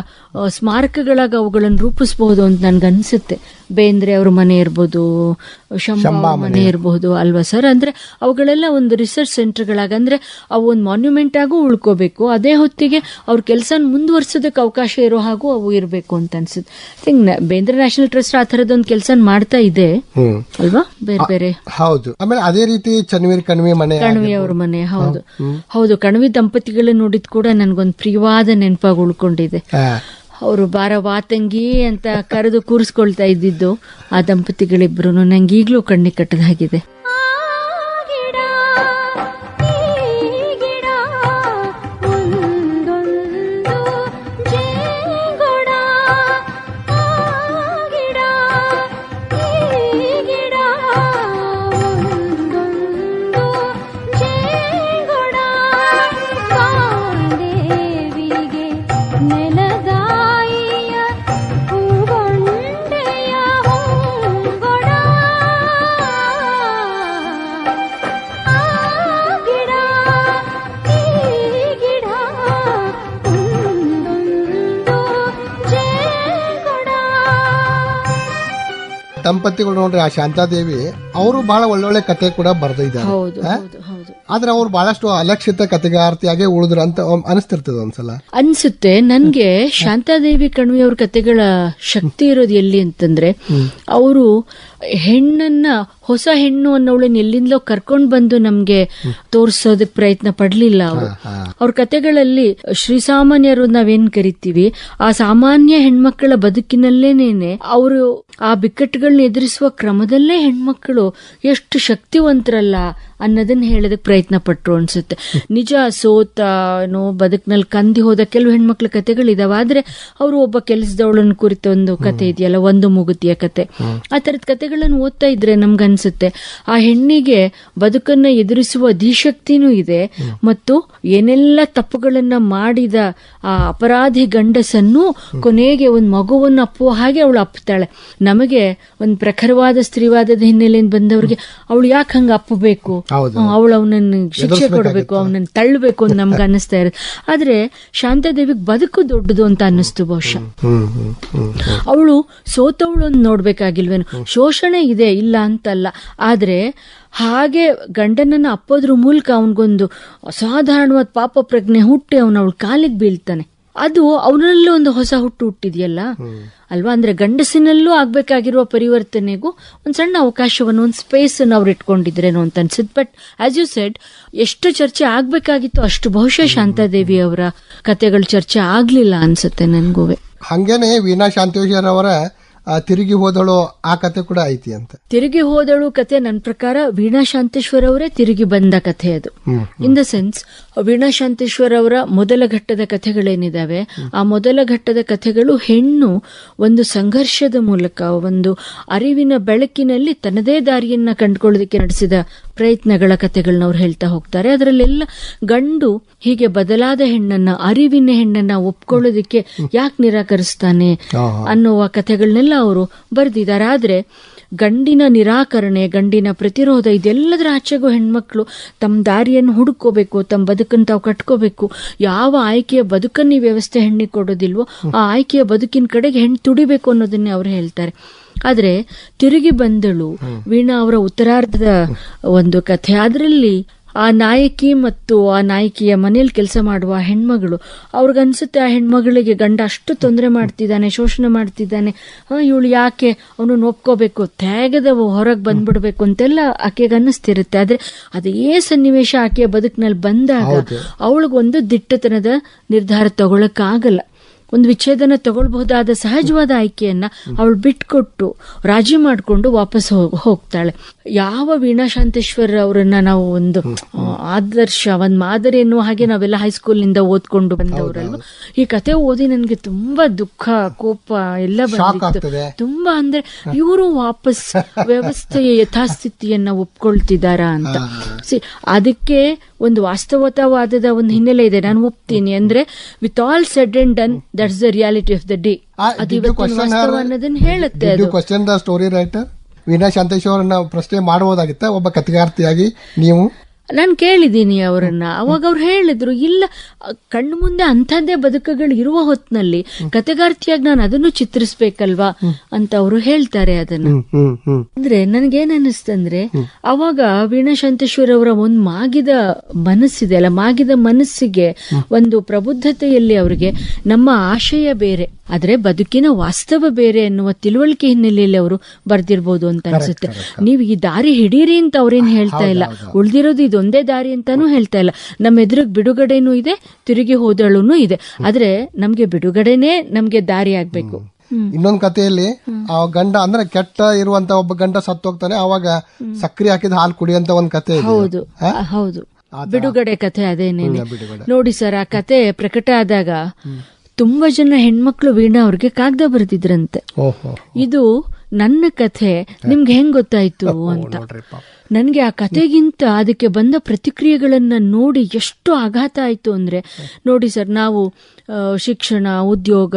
ಸ್ಮಾರಕಗಳಾಗ ಅವುಗಳನ್ನು ರೂಪಿಸಬಹುದು ಅಂತ ನನ್ಗನ್ಸುತ್ತೆ. ಬೇಂದ್ರೆ ಅವ್ರ ಮನೆ ಇರ್ಬೋದು, ಶಂಭಾ ಮನೆ ಇರಬಹುದು ಅಲ್ವಾ ಸರ್? ಅಂದ್ರೆ ಅವುಗಳೆಲ್ಲ ಒಂದು ರಿಸರ್ಚ್ ಸೆಂಟರ್ಗಳಾಗ, ಅಂದ್ರೆ ಅವು ಒಂದು ಮಾನ್ಯುಮೆಂಟ್ ಆಗು ಉಳ್ಕೋಬೇಕು, ಅದೇ ಹೊತ್ತಿಗೆ ಅವ್ರ ಕೆಲಸ ಮುಂದುವರ್ಸೋದಕ್ಕೆ ಅವಕಾಶ ಇರೋ ಹಾಗೂ ಅವು ಇರಬೇಕು ಅಂತ ಅನ್ಸುತ್ತೆ. ಬೇಂದ್ರೆ ನ್ಯಾಷನಲ್ ಟ್ರಸ್ಟ್ ಆ ತರದೊಂದು ಕೆಲಸ ಮಾಡ್ತಾ ಇದೆ ಅಲ್ವಾ? ಬೇರೆ ಬೇರೆ ಹೌದು. ಆಮೇಲೆ ಅದೇ ರೀತಿ ಕಣ್ವಿ ಅವ್ರ ಮನೆ, ಹೌದು ಹೌದು. ಕಣ್ವಿ ದಂಪತಿಗಳನ್ನ ನೋಡಿದ್ ಕೂಡ ನನ್ಗೊಂದು ಪ್ರಿಯವಾದ ನೆನಪಾಗಿ ಉಳ್ಕೊಂಡಿದೆ. ಅವರು ಬಾರವಾ ತಂಗಿ ಅಂತ ಕರೆದು ಕೂರಿಸ್ಕೊಳ್ತಾ ಇದ್ದಿದ್ದು ಆ ದಂಪತಿಗಳಿಬ್ರು ನಂಗೆ ಈಗ್ಲೂ ಕಣ್ಣಿಗೆ ಕಟ್ಟದಾಗಿದೆ. ದಂಪತಿಗಳು ನೋಡ್ರಿ, ಆ ಶಾಂತಾದೇವಿ ಅವರು ಬಹಳ ಒಳ್ಳೊಳ್ಳೆ ಕತೆ ಕೂಡ ಬರ್ದಿದ್ದಾರೆ. ಆದ್ರೆ ಅವ್ರು ಬಹಳಷ್ಟು ಅಲಕ್ಷಿತ ಕತೆಗಾರ್ತಿಯಾಗೆ ಉಳಿದ್ರು ಅಂತ ಅನಿಸ್ತಿರ್ತದ ಒಂದ್ಸಲ. ಅನ್ಸುತ್ತೆ ನನ್ಗೆ ಶಾಂತಾದೇವಿ ಕಣ್ವಿ ಅವ್ರ ಕತೆಗಳ ಶಕ್ತಿ ಇರೋದು ಎಲ್ಲಿ ಅಂತಂದ್ರೆ, ಅವರು ಹೆಣ್ಣನ್ನ, ಹೊಸ ಹೆಣ್ಣು ಅನ್ನೋಳನ್ನ ಎಲ್ಲಿಂದಲೋ ಕರ್ಕೊಂಡ್ ಬಂದು ನಮ್ಗೆ ತೋರ್ಸೋದಕ್ ಪ್ರಯತ್ನ ಪಡ್ಲಿಲ್ಲ ಅವರು. ಅವ್ರ ಕತೆಗಳಲ್ಲಿ ಶ್ರೀಸಾಮಾನ್ಯರು ನಾವೇನ್ ಕರಿತೀವಿ, ಆ ಸಾಮಾನ್ಯ ಹೆಣ್ಮಕ್ಕಳ ಬದುಕಿನಲ್ಲೇನೇನೆ ಅವರು ಆ ಬಿಕ್ಕಟ್ಟುಗಳನ್ನ ಎದುರಿಸುವ ಕ್ರಮದಲ್ಲೇ ಹೆಣ್ಮಕ್ಕಳು ಎಷ್ಟು ಶಕ್ತಿವಂತರಲ್ಲ ಅನ್ನೋದನ್ನ ಹೇಳೋದಕ್ಕೆ ಪ್ರಯತ್ನ ಪಟ್ರು ಅನ್ಸುತ್ತೆ. ನಿಜ ಸೋತ ಬದುಕಿನಲ್ಲಿ ಕಂದಿ ಹೋದ ಕೆಲವು ಹೆಣ್ಮಕ್ಳ ಕಥೆಗಳಿದಾವೆ. ಆದ್ರೆ ಅವರು ಒಬ್ಬ ಕೆಲಸದವಳನ್ನ ಕುರಿತ ಒಂದು ಕತೆ ಇದೆಯಲ್ಲ, ಒಂದು ಮೂಗುತಿಯ ಕತೆ, ಆ ತರದ ಕಥೆಗಳನ್ನು ಓದ್ತಾ ಇದ್ರೆ ನಮ್ಗನ್ಸುತ್ತೆ ಆ ಹೆಣ್ಣಿಗೆ ಬದುಕನ್ನ ಎದುರಿಸುವ ಅಧಿಶಕ್ತಿನೂ ಇದೆ, ಮತ್ತು ಏನೆಲ್ಲ ತಪ್ಪುಗಳನ್ನ ಮಾಡಿದ ಆ ಅಪರಾಧಿ ಗಂಡಸನ್ನು ಕೊನೆಗೆ ಒಂದು ಮಗುವನ್ನು ಅಪ್ಪುವ ಹಾಗೆ ಅವಳು ಅಪ್ಪುತ್ತಾಳೆ. ನಮಗೆ ಒಂದು ಪ್ರಖರವಾದ ಸ್ತ್ರೀವಾದದ ಹಿನ್ನೆಲೆಯಿಂದ ಬಂದವ್ರಿಗೆ ಅವಳು ಯಾಕೆ ಹಂಗ ಅಪ್ಪಬೇಕು, ಅವಳು ಅವನನ್ನು ಶಿಕ್ಷೆ ಕೊಡಬೇಕು, ಅವನನ್ನು ತಳ್ಳಬೇಕು ಅಂತ ನಮ್ಗೆ ಅನ್ನಿಸ್ತಾ ಇರೋದು. ಆದ್ರೆ ಶಾಂತಾದೇವಿಗೆ ಬದುಕು ದೊಡ್ಡದು ಅಂತ ಅನ್ನಿಸ್ತು ಬಹುಶಃ. ಅವಳು ಸೋತವಳು ಅಂತ ನೋಡ್ಬೇಕಾಗಿಲ್ವೇನು, ಶೋಷಣೆ ಇದೆ ಇಲ್ಲ ಅಂತಲ್ಲ, ಆದ್ರೆ ಹಾಗೆ ಗಂಡನನ್ನ ಅಪ್ಪೋದ್ರ ಮೂಲಕ ಅವನಿಗೊಂದು ಅಸಾಧಾರಣವಾದ ಪಾಪ ಪ್ರಜ್ಞೆ ಹುಟ್ಟಿ ಅವಳ ಕಾಲಿಗೆ ಬೀಳ್ತಾನೆ. ಅದು ಅವನಲ್ಲೂ ಒಂದು ಹೊಸ ಹುಟ್ಟಿದೆಯಲ್ಲ ಅಲ್ವಾ. ಅಂದ್ರೆ ಗಂಡಸಿನಲ್ಲೂ ಆಗ್ಬೇಕಾಗಿರುವ ಪರಿವರ್ತನೆಗೂ ಒಂದ್ ಸಣ್ಣ ಅವಕಾಶವನ್ನು, ಒಂದು ಸ್ಪೇಸ್ ಅನ್ನು ಅವ್ರು ಇಟ್ಕೊಂಡಿದ್ರೇನೋ ಅಂತ ಅನ್ಸುತ್ತೆ. ಬಟ್ ಆಸ್ ಯು ಸೆಡ್, ಎಷ್ಟು ಚರ್ಚೆ ಆಗ್ಬೇಕಾಗಿತ್ತು ಅಷ್ಟು ಬಹುಶಃ ಶಾಂತಾದೇವಿ ಅವರ ಕತೆಗಳು ಚರ್ಚೆ ಆಗ್ಲಿಲ್ಲ ಅನ್ಸುತ್ತೆ ನನ್ಗೂವೆ. ಹಂಗೇನೆ ವೀಣಾ ಶಾಂತೇಶ್ವರ್ ಅವರ ತಿರುಗಿ ಹೋದಳು ಆ ಕತೆ ಕೂಡ ಐತಿ ಅಂತ. ತಿರುಗಿ ಹೋದಳು ಕತೆ ನನ್ನ ಪ್ರಕಾರ ವೀಣಾ ಶಾಂತೇಶ್ವರ್ ಅವರೇ ತಿರುಗಿ ಬಂದ ಕಥೆ ಅದು. In the sense, Veena Shanteshwar ಅವರ ಮೊದಲ ಘಟ್ಟದ ಕಥೆಗಳೇನಿದಾವೆ, ಆ ಮೊದಲ ಘಟ್ಟದ ಕಥೆಗಳು ಹೆಣ್ಣು ಒಂದು ಸಂಘರ್ಷದ ಮೂಲಕ, ಒಂದು ಅರಿವಿನ ಬೆಳಕಿನಲ್ಲಿ ತನ್ನದೇ ದಾರಿಯನ್ನ ಕಂಡುಕೊಳ್ಳೋದಕ್ಕೆ ನಡೆಸಿದ ಪ್ರಯತ್ನಗಳ ಕಥೆಗಳನ್ನ ಅವ್ರು ಹೇಳ್ತಾ ಹೋಗ್ತಾರೆ. ಅದರಲ್ಲೆಲ್ಲ ಗಂಡು ಹೀಗೆ ಬದಲಾದ ಹೆಣ್ಣನ್ನ, ಅರಿವಿನ ಹೆಣ್ಣನ್ನ ಒಪ್ಕೊಳ್ಳೋದಕ್ಕೆ ಯಾಕೆ ನಿರಾಕರಿಸ್ತಾನೆ ಅನ್ನುವ ಕಥೆಗಳನ್ನೆಲ್ಲ ಅವರು ಬರೆದಿದ್ದಾರೆ. ಆದ್ರೆ ಗಂಡಿನ ನಿರಾಕರಣೆ, ಗಂಡಿನ ಪ್ರತಿರೋಧ, ಇದೆಲ್ಲದರ ಆಚೆಗೂ ಹೆಣ್ಮಕ್ಳು ತಮ್ಮ ದಾರಿಯನ್ನು ಹುಡುಕೋಬೇಕು, ತಮ್ಮ ಬದುಕನ್ನು ತಾವು ಕಟ್ಕೋಬೇಕು. ಯಾವ ಆಯ್ಕೆಯ ಬದುಕನ್ನು ಈ ವ್ಯವಸ್ಥೆ ಹೆಣ್ಣಿಗೆ ಕೊಡೋದಿಲ್ವೋ ಆ ಆಯ್ಕೆಯ ಬದುಕಿನ ಕಡೆಗೆ ಹೆಣ್ಣು ತುಡಿಬೇಕು ಅನ್ನೋದನ್ನೇ ಅವ್ರು ಹೇಳ್ತಾರೆ. ಆದ್ರೆ ತಿರುಗಿ ಬಂದಳು ವೀಣಾ ಅವರ ಉತ್ತರಾರ್ಧದ ಒಂದು ಕಥೆ. ಅದರಲ್ಲಿ ಆ ನಾಯಕಿ ಮತ್ತು ಆ ನಾಯಕಿಯ ಮನೇಲಿ ಕೆಲಸ ಮಾಡುವ ಹೆಣ್ಮಗಳು, ಅವ್ರಿಗನ್ಸುತ್ತೆ ಆ ಹೆಣ್ಮಗಳಿಗೆ ಗಂಡ ಅಷ್ಟು ತೊಂದರೆ ಮಾಡ್ತಿದ್ದಾನೆ, ಶೋಷಣೆ ಮಾಡ್ತಿದ್ದಾನೆ, ಇವಳು ಯಾಕೆ ಅವನು ಒಪ್ಕೋಬೇಕು, ತ್ಯಾಗದ ಹೊರಗೆ ಬಂದ್ಬಿಡ್ಬೇಕು ಅಂತೆಲ್ಲ ಆಕೆಗೆ ಅನ್ನಿಸ್ತಿರುತ್ತೆ. ಆದ್ರೆ ಅದೇ ಸನ್ನಿವೇಶ ಆಕೆಯ ಬದುಕಿನಲ್ಲಿ ಬಂದಾಗ ಅವಳಿಗೊಂದು ದಿಟ್ಟತನದ ನಿರ್ಧಾರ ತಗೊಳಕ್ಕಾಗಲ್ಲ. ಒಂದು ವಿಚ್ಛೇದನ ತಗೊಳ್ಬಹುದಾದ ಸಹಜವಾದ ಆಯ್ಕೆಯನ್ನ ಅವಳು ಬಿಟ್ಕೊಟ್ಟು ರಾಜಿ ಮಾಡಿಕೊಂಡು ವಾಪಸ್ ಹೋಗ್ತಾಳೆ. ಯಾವ ವೀಣಾ ಶಾಂತೇಶ್ವರ್ ಅವರನ್ನ ನಾವು ಒಂದು ಆದರ್ಶ, ಒಂದು ಮಾದರಿ ಎನ್ನುವ ಹಾಗೆ ನಾವೆಲ್ಲ ಹೈಸ್ಕೂಲ್ ನಿಂದ ಓದ್ಕೊಂಡು ಬಂದವರಲ್ವ, ಈ ಕತೆ ಓದಿ ನನಗೆ ತುಂಬಾ ದುಃಖ, ಕೋಪ ಎಲ್ಲ ಬಂದಿತ್ತು. ತುಂಬಾ ಅಂದ್ರೆ ಇವರು ವಾಪಸ್ ವ್ಯವಸ್ಥೆಯ ಯಥಾಸ್ಥಿತಿಯನ್ನ ಒಪ್ಕೊಳ್ತಿದಾರಾ ಅಂತ. ಅದಕ್ಕೆ ಒಂದು ವಾಸ್ತವತಾವಾದದ ಒಂದು ಹಿನ್ನೆಲೆ ಇದೆ. ನಾನು ಒಪ್ತೀನಿ ಅಂದ್ರೆ with all said and done, that's the reality of the day. ಅದು ವಾಸ್ತವ ಅನ್ನೋದನ್ನ ಹೇಳುತ್ತೆ. ಅದು question the story writer Veena ಶಾಂತೇಶ್ವರನ್ನ ಪ್ರಶ್ನೆ ಮಾಡಬಹುದಾಗಿತ್ತ ಒಬ್ಬ ಕಥೆಗಾರ್ತಿಯಾಗಿ ನೀವು? ನಾನು ಕೇಳಿದ್ದೀನಿ ಅವರನ್ನ. ಅವಾಗ ಅವ್ರು ಹೇಳಿದ್ರು, ಇಲ್ಲ, ಕಣ್ಣು ಮುಂದೆ ಅಂಥದ್ದೇ ಬದುಕುಗಳು ಇರುವ ಹೊತ್ತಿನಲ್ಲಿ ಕಥೆಗಾರ್ತಿಯಾಗಿ ನಾನು ಅದನ್ನು ಚಿತ್ರಿಸ್ಬೇಕಲ್ವಾ ಅಂತ ಅವರು ಹೇಳ್ತಾರೆ ಅದನ್ನ. ಅಂದ್ರೆ ನನ್ಗೇನ್ ಅನ್ನಿಸ್ತಂದ್ರೆ, ಅವಾಗ ವೀಣಾ ಶಾಂತೇಶ್ವರ್ ಅವರ ಒಂದು ಮಾಗಿದ ಮನಸ್ಸಿದೆ ಅಲ್ಲ, ಮಾಗಿದ ಮನಸ್ಸಿಗೆ ಒಂದು ಪ್ರಬುದ್ಧತೆಯಲ್ಲಿ ಅವರಿಗೆ ನಮ್ಮ ಆಶಯ ಬೇರೆ ಆದ್ರೆ ಬದುಕಿನ ವಾಸ್ತವ ಬೇರೆ ಎನ್ನುವ ತಿಳುವಳಿಕೆ ಹಿನ್ನೆಲೆಯಲ್ಲಿ ಅವರು ಬರ್ದಿರ್ಬೋದು ಅಂತ ಅನ್ಸುತ್ತೆ. ನೀವು ಈ ದಾರಿ ಹಿಡೀರಿ ಅಂತ ಅವ್ರೇನ್ ಹೇಳ್ತಾ ಇಲ್ಲ, ಉಳ್ದಿರೋದು ಇದೊಂದೇ ದಾರಿ ಅಂತಾನೂ ಹೇಳ್ತಾ ಇಲ್ಲ. ನಮ್ಮ ಎದುರಿಗೆ ಬಿಡುಗಡೆನೂ ಇದೆ, ತಿರುಗಿ ಹೋದಳೂನು ಇದೆ. ಆದ್ರೆ ನಮ್ಗೆ ಬಿಡುಗಡೆನೇ ನಮ್ಗೆ ದಾರಿ ಆಗ್ಬೇಕು. ಇನ್ನೊಂದು ಕಥೆಯಲ್ಲಿ ಆ ಗಂಡ ಅಂದ್ರೆ ಕೆಟ್ಟ ಇರುವಂತ ಒಬ್ಬ ಗಂಡ ಸತ್ತೋಗ್ತಾನೆ, ಅವಾಗ ಸಕ್ರಿ ಹಾಕಿದ ಹಾಲು ಕುಡಿಯಂತ ಒಂದ್ ಕತೆ. ಹೌದು ಹೌದು, ಬಿಡುಗಡೆ ಕಥೆ ಅದೇನೇನೆ. ನೋಡಿ ಸರ್, ಆ ಕತೆ ಪ್ರಕಟ ಆದಾಗ ತುಂಬಾ ಜನ ಹೆಣ್ಮಕ್ಳು ವೀಣಾ ಅವ್ರಿಗೆ ಕಾಗದ ಬರೆದಿದ್ರಂತೆ, ಇದು ನನ್ನ ಕಥೆ ನಿಮ್ಗೆ ಹೆಂಗ್ ಗೊತ್ತಾಯ್ತು ಅಂತ. ನನ್ಗೆ ಆ ಕತೆಗಿಂತ ಅದಕ್ಕೆ ಬಂದ ಪ್ರತಿಕ್ರಿಯೆಗಳನ್ನ ನೋಡಿ ಎಷ್ಟು ಆಘಾತ ಆಯ್ತು ಅಂದ್ರೆ, ನೋಡಿ ಸರ್, ನಾವು ಶಿಕ್ಷಣ, ಉದ್ಯೋಗ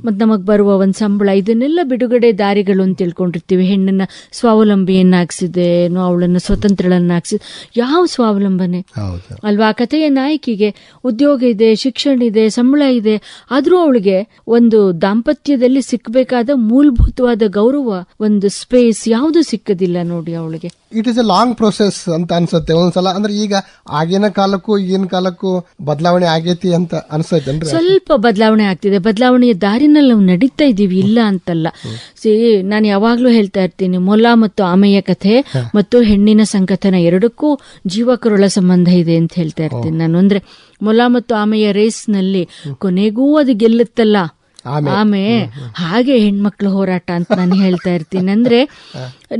ಮತ್ತು ನಮಗ್ ಬರುವ ಒಂದ್ ಸಂಬಳ, ಇದನ್ನೆಲ್ಲ ಬಿಡುಗಡೆ ದಾರಿಗಳು ಅಂತ ತಿಳ್ಕೊಂಡಿರ್ತೀವಿ. ಹೆಣ್ಣನ್ನ ಸ್ವಾವಲಂಬಿಯನ್ನಾಗಿಸಿದೆ, ಅವಳನ್ನ ಸ್ವತಂತ್ರಳನ್ನಾಗಿಸಿದೆ. ಯಾವ ಸ್ವಾವಲಂಬನೆ ಅಲ್ವಾ? ಆ ಕಥೆಯ ನಾಯಕಿಗೆ ಉದ್ಯೋಗ ಇದೆ, ಶಿಕ್ಷಣ ಇದೆ, ಸಂಬಳ ಇದೆ, ಆದ್ರೂ ಅವಳಿಗೆ ಒಂದು ದಾಂಪತ್ಯದಲ್ಲಿ ಸಿಕ್ಕಬೇಕಾದ ಮೂಲಭೂತವಾದ ಗೌರವ, ಒಂದು ಸ್ಪೇಸ್ ಯಾವುದು ಸಿಕ್ಕದಿಲ್ಲ ನೋಡಿ ಅವಳಿಗೆ. It is A long process ಅಂತ ಅನ್ಸುತ್ತೆ ಒಂದ್ಸಲ. ಅಂದ್ರೆ ಈಗ ಆಗಿನ ಕಾಲಕ್ಕೂ ಈಗಿನ ಕಾಲಕ್ಕೂ ಬದಲಾವಣೆ ಆಗೈತಿ ಅಂತ ಅನ್ಸೈತೆ. ಸ್ವಲ್ಪ ಬದಲಾವಣೆ ಆಗ್ತಿದೆ, ಬದಲಾವಣೆಯ ದಾರಿನಲ್ಲಿ ನಾವು ನಡೀತಾ ಇದೀವಿ, ಇಲ್ಲ ಅಂತಲ್ಲ. ನಾನು ಯಾವಾಗ್ಲೂ ಹೇಳ್ತಾ ಇರ್ತೀನಿ, ಮೊಲ ಮತ್ತು ಆಮೆಯ ಕಥೆ ಮತ್ತು ಹೆಣ್ಣಿನ ಸಂಕಥನ ಎರಡಕ್ಕೂ ಜೀವಕರುಳ ಸಂಬಂಧ ಇದೆ ಅಂತ ಹೇಳ್ತಾ ಇರ್ತೀನಿ ನಾನು. ಅಂದ್ರೆ ಮೊಲ ಮತ್ತು ಆಮೆಯ ರೇಸ್ ನಲ್ಲಿ ಕೊನೆಗೂ ಅದು ಗೆಲ್ಲುತ್ತಲ್ಲ, ಆಮೆ ಹಾಗೆ ಹೆಣ್ಮಕ್ಳು ಹೋರಾಟ ಅಂತ ನಾನು ಹೇಳ್ತಾ ಇರ್ತೀನಿ. ಅಂದ್ರೆ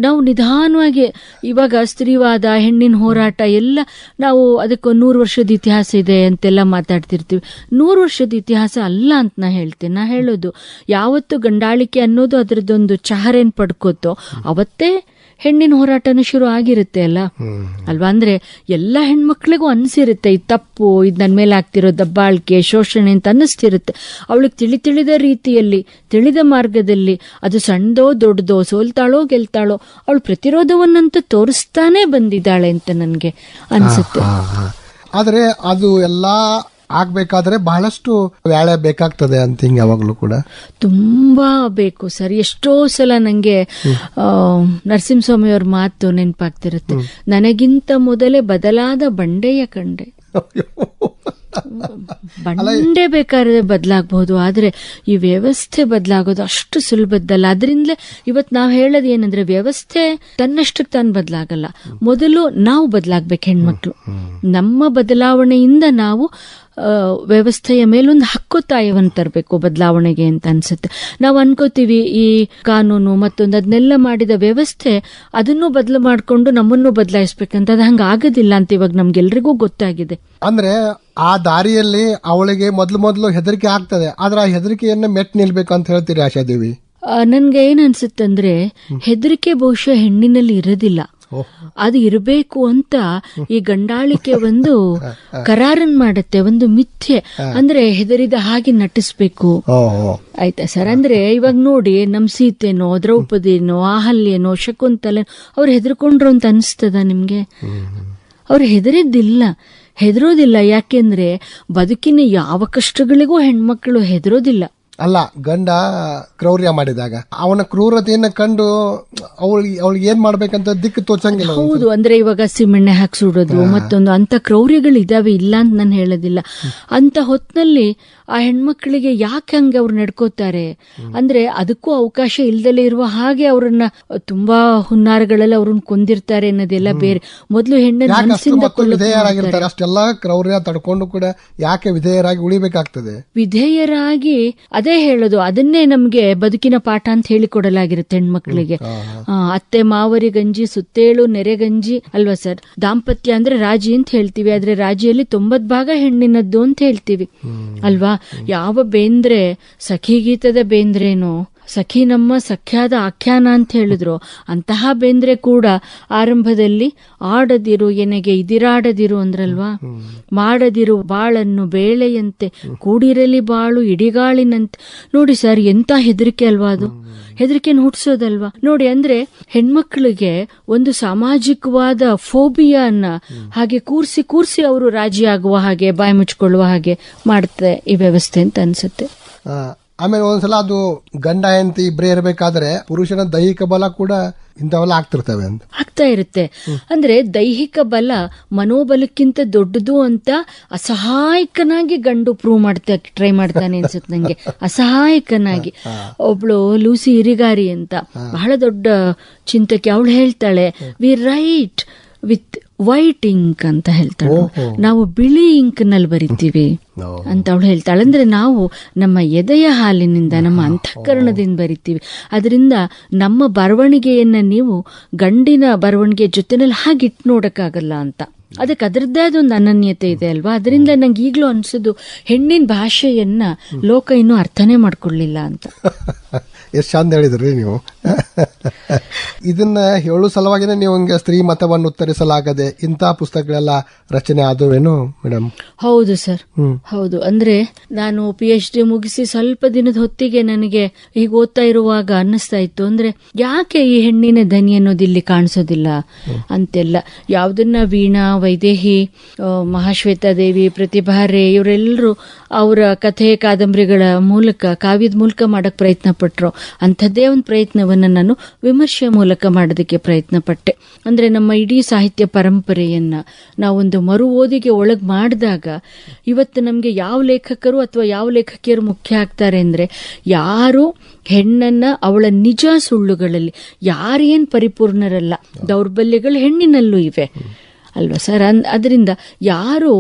ನಾವು ನಿಧಾನವಾಗಿ ಇವಾಗ ಸ್ತ್ರೀವಾದ, ಹೆಣ್ಣಿನ ಹೋರಾಟ ಎಲ್ಲ ನಾವು ಅದಕ್ಕೆ 100 ವರ್ಷದ ಇತಿಹಾಸ ಇದೆ ಅಂತೆಲ್ಲ ಮಾತಾಡ್ತಿರ್ತೀವಿ. 100 ವರ್ಷದ ಇತಿಹಾಸ ಅಲ್ಲ ಅಂತ ನಾ ಹೇಳ್ತೀನಿ. ನಾ ಹೇಳೋದು ಯಾವತ್ತು ಗಂಡಾಳಿಕೆ ಅನ್ನೋದು ಅದರದ್ದೊಂದು ಚಹರೇನ್ ಪಡ್ಕೋತೋ ಅವತ್ತೇ ಹೆಣ್ಣಿನ ಹೋರಾಟನೂ ಶುರು ಆಗಿರುತ್ತೆ ಅಲ್ವಾ. ಅಂದ್ರೆ ಎಲ್ಲ ಹೆಣ್ಮಕ್ಳಿಗೂ ಅನ್ಸಿರುತ್ತೆ ಇದು ತಪ್ಪು, ಇದು ನನ್ನ ಮೇಲೆ ಆಗ್ತಿರೋ ದಬ್ಬಾಳಿಕೆ, ಶೋಷಣೆ ಅಂತ ಅನ್ನಿಸ್ತಿರುತ್ತೆ. ಅವಳಿಗೆ ತಿಳಿದ ರೀತಿಯಲ್ಲಿ, ತಿಳಿದ ಮಾರ್ಗದಲ್ಲಿ, ಅದು ಸಣ್ಣದೋ ದೊಡ್ಡದೋ, ಸೋಲ್ತಾಳೋ ಗೆಲ್ತಾಳೋ, ಅವಳು ಪ್ರತಿರೋಧವನ್ನಂತೂ ತೋರಿಸ್ತಾನೆ ಬಂದಿದ್ದಾಳೆ ಅಂತ ನನಗೆ ಅನ್ಸುತ್ತೆ. ಆದ್ರೆ ಅದು ಎಲ್ಲಾ ಆಗ್ಬೇಕಾದ್ರೆ ಬಹಳಷ್ಟು ವ್ಯಾಳೆ ಬೇಕಾಗ್ತದೆ ಅಂತ ಹಿಂಗೆ ಯಾವಾಗ್ಲೂ ಕೂಡ ತುಂಬಾ ಬೇಕು ಸರ್. ಎಷ್ಟೋ ಸಲ ನಂಗೆ ನರಸಿಂಹಸ್ವಾಮಿ ಅವ್ರ ಮಾತು ನೆನಪಾಗ್ತಿರುತ್ತೆ, ನನಗಿಂತ ಮೊದಲೇ ಬದಲಾದ ಬಂಡೆಯ ಕಂಡೆ. ಬಂಡೆ ಬೇಕಾದ್ರೆ ಬದಲಾಗಬಹುದು, ಆದ್ರೆ ಈ ವ್ಯವಸ್ಥೆ ಬದಲಾಗೋದು ಅಷ್ಟು ಸುಲಭದ್ದಲ್ಲ. ಅದರಿಂದಲೇ ಇವತ್ತು ನಾವು ಹೇಳೋದು ಏನಂದ್ರೆ, ವ್ಯವಸ್ಥೆ ತನ್ನಷ್ಟಕ್ಕೆ ತಾನು ಬದಲಾಗಲ್ಲ, ಮೊದಲು ನಾವು ಬದಲಾಗ್ಬೇಕು ಹೆಣ್ಮಕ್ಳು. ನಮ್ಮ ಬದಲಾವಣೆಯಿಂದ ನಾವು ವ್ಯವಸ್ಥೆಯ ಮೇಲೊಂದು ಹಕ್ಕೊತ್ತಾಯವನ್ನು ತರಬೇಕು ಬದಲಾವಣೆಗೆ ಅಂತ ಅನ್ಸುತ್ತೆ. ನಾವು ಅನ್ಕೋತೀವಿ ಈ ಕಾನೂನು ಮತ್ತೊಂದು ಅದನ್ನೆಲ್ಲ ಮಾಡಿದ ವ್ಯವಸ್ಥೆ ಅದನ್ನು ಬದಲು ಮಾಡಿಕೊಂಡು ನಮ್ಮನ್ನು ಬದಲಾಯಿಸ್ಬೇಕಂತ. ಅದು ಹಂಗ ಆಗೋದಿಲ್ಲ ಅಂತ ಇವಾಗ ನಮ್ಗೆಲ್ರಿಗೂ ಗೊತ್ತಾಗಿದೆ. ಅಂದ್ರೆ ಆ ದಾರಿಯಲ್ಲಿ ಅವಳಿಗೆ ಮೊದಲು ಹೆದರಿಕೆ ಆಗ್ತದೆ, ಆದ್ರೆ ಆ ಹೆದರಿಕೆಯನ್ನ ಮೆಟ್ ನಿಲ್ಬೇಕು ಅಂತ ಹೇಳ್ತೀರಿ ಆಶಾದೇವಿ? ನನ್ಗೆ ಏನ್ ಅನ್ಸುತ್ತಂದ್ರೆ, ಹೆದರಿಕೆ ಬಹುಶಃ ಹೆಣ್ಣಿನಲ್ಲಿ ಇರೋದಿಲ್ಲ, ಅದು ಇರಬೇಕು ಅಂತ ಈ ಗಂಡಾಳಿಕೆ ಒಂದು ಕರಾರನ್ ಮಾಡುತ್ತೆ, ಒಂದು ಮಿಥ್ಯೆ. ಅಂದ್ರೆ ಹೆದರಿದ ಹಾಗೆ ನಟಿಸ್ಬೇಕು. ಆಯ್ತಾ ಸರ್? ಅಂದ್ರೆ ಇವಾಗ ನೋಡಿ, ನಮ್ ಸೀತೆನೋ, ದ್ರೌಪದಿನೋ, ಅಹಲ್ಯನೋ, ಶಕುಂತಲೆನೋ ಅವ್ರು ಹೆದರ್ಕೊಂಡ್ರು ಅಂತ ಅನಿಸ್ತದ ನಿಮ್ಗೆ? ಅವ್ರು ಹೆದರೋದಿಲ್ಲ. ಯಾಕೆಂದ್ರೆ ಬದುಕಿನ ಯಾವ ಕಷ್ಟಗಳಿಗೂ ಹೆಣ್ಮಕ್ಳು ಹೆದರೋದಿಲ್ಲ. ಅಲ್ಲ, ಗಂಡ ಕ್ರೌರ್ಯ ಮಾಡಿದಾಗ ಅವನ ಕ್ರೂರತೆಯನ್ನ ಕಂಡು ಅವಳಿಗೆ ಏನ್ ಮಾಡ್ಬೇಕಂತ ದಿಕ್ಕು ತೋಚಂಗಿಲ್ಲ. ಹೌದು, ಅಂದ್ರೆ ಇವಾಗ ಸಿಮೆಣ್ಣೆ ಹಾಕಿ ಸುಡೋದು ಮತ್ತೊಂದು ಅಂತ ಕ್ರೌರ್ಯಗಳು ಇದಾವೆ, ಇಲ್ಲ ಅಂತ ನಾನು ಹೇಳೋದಿಲ್ಲ. ಅಂತ ಹೊತ್ನಲ್ಲಿ ಆ ಹೆಣ್ಮಕ್ಳಿಗೆ ಯಾಕೆ ಹಂಗೆ ಅವ್ರು ನಡ್ಕೋತಾರೆ ಅಂದ್ರೆ, ಅದಕ್ಕೂ ಅವಕಾಶ ಇಲ್ದಲೇ ಇರುವ ಹಾಗೆ ಅವ್ರನ್ನ ತುಂಬಾ ಹುನ್ನಾರಗಳಲ್ಲಿ ಅವ್ರನ್ನ ಕೊಂದಿರ್ತಾರೆ ಅನ್ನೋದೆಲ್ಲ ಬೇರೆ. ಮೊದಲು ಹೆಣ್ಣನ್ನು ವಿಧೇಯರಾಗಿರ್ತಾರೆ, ಅಷ್ಟೆಲ್ಲ ಕ್ರೌರ್ಯ ತಡ್ಕೊಂಡು ಕೂಡ ಯಾಕೆ ವಿಧೇಯರಾಗಿ ಉಳಿಬೇಕಾಗ್ತದೆ? ವಿಧೇಯರಾಗಿ ಅದೇ ಹೇಳೋದು, ಅದನ್ನೇ ನಮ್ಗೆ ಬದುಕಿನ ಪಾಠ ಅಂತ ಹೇಳಿಕೊಡಲಾಗಿರುತ್ತೆ ಹೆಣ್ಮಕ್ಳಿಗೆ. ಅತ್ತೆ ಮಾವರಿ ಗಂಜಿ ಸುತ್ತೇಳು ನೆರೆಗಂಜಿ ಅಲ್ವಾ ಸರ್? ದಾಂಪತ್ಯ ಅಂದ್ರೆ ರಾಜಿ ಅಂತ ಹೇಳ್ತೀವಿ, ಆದ್ರೆ ರಾಜಿಯಲ್ಲಿ 90% ಹೆಣ್ಣಿನದ್ದು ಅಂತ ಹೇಳ್ತೀವಿ ಅಲ್ವಾ? ಯಾವ ಬೇಂದ್ರೆ ಸಖಿ ಗೀತದ ಬೇಂದ್ರೇನೋ, ಸಖಿ ನಮ್ಮ ಸಖ್ಯಾದ ಆಖ್ಯಾನ ಅಂತ ಹೇಳಿದ್ರು, ಅಂತಹ ಬೇಂದ್ರೆ ಕೂಡ ಆರಂಭದಲ್ಲಿ ಆಡದಿರು ಎನೆಗೆ ಇದಿರಾಡದಿರು ಅಂದ್ರಲ್ವಾ? ಮಾಡದಿರು ಬಾಳನ್ನು ಬೇಳೆಯಂತೆ ಕೂಡಿರಲಿ ಬಾಳು ಇಡಿಗಾಳಿನಂತೆ. ನೋಡಿ ಸರ್, ಎಂತ ಹೆದರಿಕೆ ಅಲ್ವಾ ಅದು? ಹೆದರಿಕೆಯನ್ನು ಹುಟ್ಟಿಸೋದಲ್ವಾ? ನೋಡಿ, ಅಂದ್ರೆ ಹೆಣ್ಮಕ್ಳಿಗೆ ಒಂದು ಸಾಮಾಜಿಕವಾದ ಫೋಬಿಯಾನ ಹಾಗೆ ಕೂರ್ಸಿ ಅವರು ರಾಜಿಯಾಗುವ ಹಾಗೆ, ಬಾಯಿ ಮುಚ್ಕೊಳ್ಳುವ ಹಾಗೆ ಮಾಡುತ್ತೆ ಈ ವ್ಯವಸ್ಥೆ ಅಂತ ಅನ್ಸುತ್ತೆ. ಆಮೇಲೆ ಒಂದ್ಸಲ ಅದು ಗಂಡ ಹೆಂಡತಿ ಇಬ್ಬರೇ ಇರಬೇಕಾದ್ರೆ ಪುರುಷನ ದೈಹಿಕ ಬಲ ಕೂಡ ಇಂಥವೆಲ್ಲ ಆಗ್ತಿರ್ತವೆ ಅಂತ ಆಗ್ತಾ ಇರುತ್ತೆ. ಅಂದ್ರೆ ದೈಹಿಕ ಬಲ ಮನೋಬಲಕ್ಕಿಂತ ದೊಡ್ಡದು ಅಂತ ಅಸಹಾಯಕನಾಗಿ ಗಂಡು ಟ್ರೈ ಮಾಡ್ತಾನೆ ಅನ್ಸುತ್ತೆ ನಂಗೆ. ಅಸಹಾಯಕನಾಗಿ ಒಬ್ಳು ಲೂಸಿ ಇರಿಗಾರಿ ಅಂತ ಬಹಳ ದೊಡ್ಡ ಚಿಂತಕಿ, ಅವಳು ಹೇಳ್ತಾಳೆ, we write with white ink ಅಂತ ಹೇಳ್ತಾಳೆ, ನಾವು ಬಿಳಿ ಇಂಕ್ ನಲ್ಲಿ ಬರಿತೀವಿ ಅಂತ ಅವಳು ಹೇಳ್ತಾಳೆ. ಅಂದ್ರೆ ನಾವು ನಮ್ಮ ಎದೆಯ ಹಾಲಿನಿಂದ, ನಮ್ಮ ಅಂತಃಕರಣದಿಂದ ಬರಿತೀವಿ. ಅದರಿಂದ ನಮ್ಮ ಬರವಣಿಗೆಯನ್ನ ನೀವು ಗಂಡಿನ ಬರವಣಿಗೆ ಜೊತೆನಲ್ಲಿ ಹಾಗಿಟ್ಟು ನೋಡಕ್ಕಾಗಲ್ಲ ಅಂತ. ಅದಕ್ಕೆ ಅದರದ್ದೇ ಅದೊಂದು ಅನನ್ಯತೆ ಇದೆ ಅಲ್ವಾ? ಅದರಿಂದ ನಂಗೆ ಈಗಲೂ ಅನ್ಸೋದು, ಹೆಣ್ಣಿನ ಭಾಷೆಯನ್ನ ಲೋಕ ಇನ್ನೂ ಅರ್ಥನೇ ಮಾಡ್ಕೊಳ್ಳಿಲ್ಲ ಅಂತ. ಎಷ್ಟು ಚಂದ ಹೇಳಿದ್ರಿ ನೀವು. ಇದನ್ನ ಹೇಳೋ ಸಲುವಾಗಿನೇ ನೀವು ಹಂಗೆ ಸ್ತ್ರೀ ಮತವನ್ನು ಉತ್ತರಿಸಲಾಗದೆ ಇಂತಹ ಪುಸ್ತಕಗಳೆಲ್ಲ ರಚನೆ ಆದವೇನು ಮೇಡಮ್? ಹೌದು ಸರ್, ಹೌದು. ಅಂದ್ರೆ ನಾನು PhD ಮುಗಿಸಿ ಸ್ವಲ್ಪ ದಿನದ ಹೊತ್ತಿಗೆ ನನಗೆ ಈಗ ಓದ್ತಾ ಇರುವಾಗ ಅನ್ನಿಸ್ತಾ ಇತ್ತು, ಅಂದ್ರೆ ಯಾಕೆ ಈ ಹೆಣ್ಣಿನ ಧ್ವನಿ ಅನ್ನೋದು ಇಲ್ಲಿ ಕಾಣಿಸೋದಿಲ್ಲ ಅಂತೆಲ್ಲ. ಯಾವ್ದನ್ನ ವೀಣಾ, ವೈದೇಹಿ, ಮಹಾಶ್ವೇತಾದೇವಿ, ಪ್ರತಿಭಾ ರೇ ಇವರೆಲ್ಲರೂ ಅವರ ಕಥೆ ಕಾದಂಬರಿಗಳ ಮೂಲಕ, ಕಾವ್ಯದ ಮೂಲಕ ಮಾಡಕ್ ಪ್ರಯತ್ನ ಪಟ್ರು. ಅಂಥದ್ದೇ ಒಂದು ಪ್ರಯತ್ನವನ್ನ ನಾನು ವಿಮರ್ಶೆ ಮೂಲಕ ಮಾಡೋದಕ್ಕೆ ಪ್ರಯತ್ನ ಪಟ್ಟೆ. ಅಂದ್ರೆ ನಮ್ಮ ಇಡೀ ಸಾಹಿತ್ಯ ಪರಂಪರೆಯನ್ನ ನಾವೊಂದು ಮರು ಓದಿಗೆ ಒಳಗ್ ಮಾಡಿದಾಗ ಇವತ್ತು ನಮ್ಗೆ ಯಾವ ಲೇಖಕರು ಅಥವಾ ಯಾವ ಲೇಖಕಿಯರು ಮುಖ್ಯ ಆಗ್ತಾರೆ ಅಂದ್ರೆ, ಯಾರು ಹೆಣ್ಣನ್ನ ಅವಳ ನಿಜ ಸುಳ್ಳುಗಳಲ್ಲಿ, ಯಾರೇನ್ ಪರಿಪೂರ್ಣರಲ್ಲ, ದೌರ್ಬಲ್ಯಗಳು ಹೆಣ್ಣಿನಲ್ಲೂ ಇವೆ, ಅಲ್ವಾ ಸರ್? ಅದರಿಂದ ಯಾರು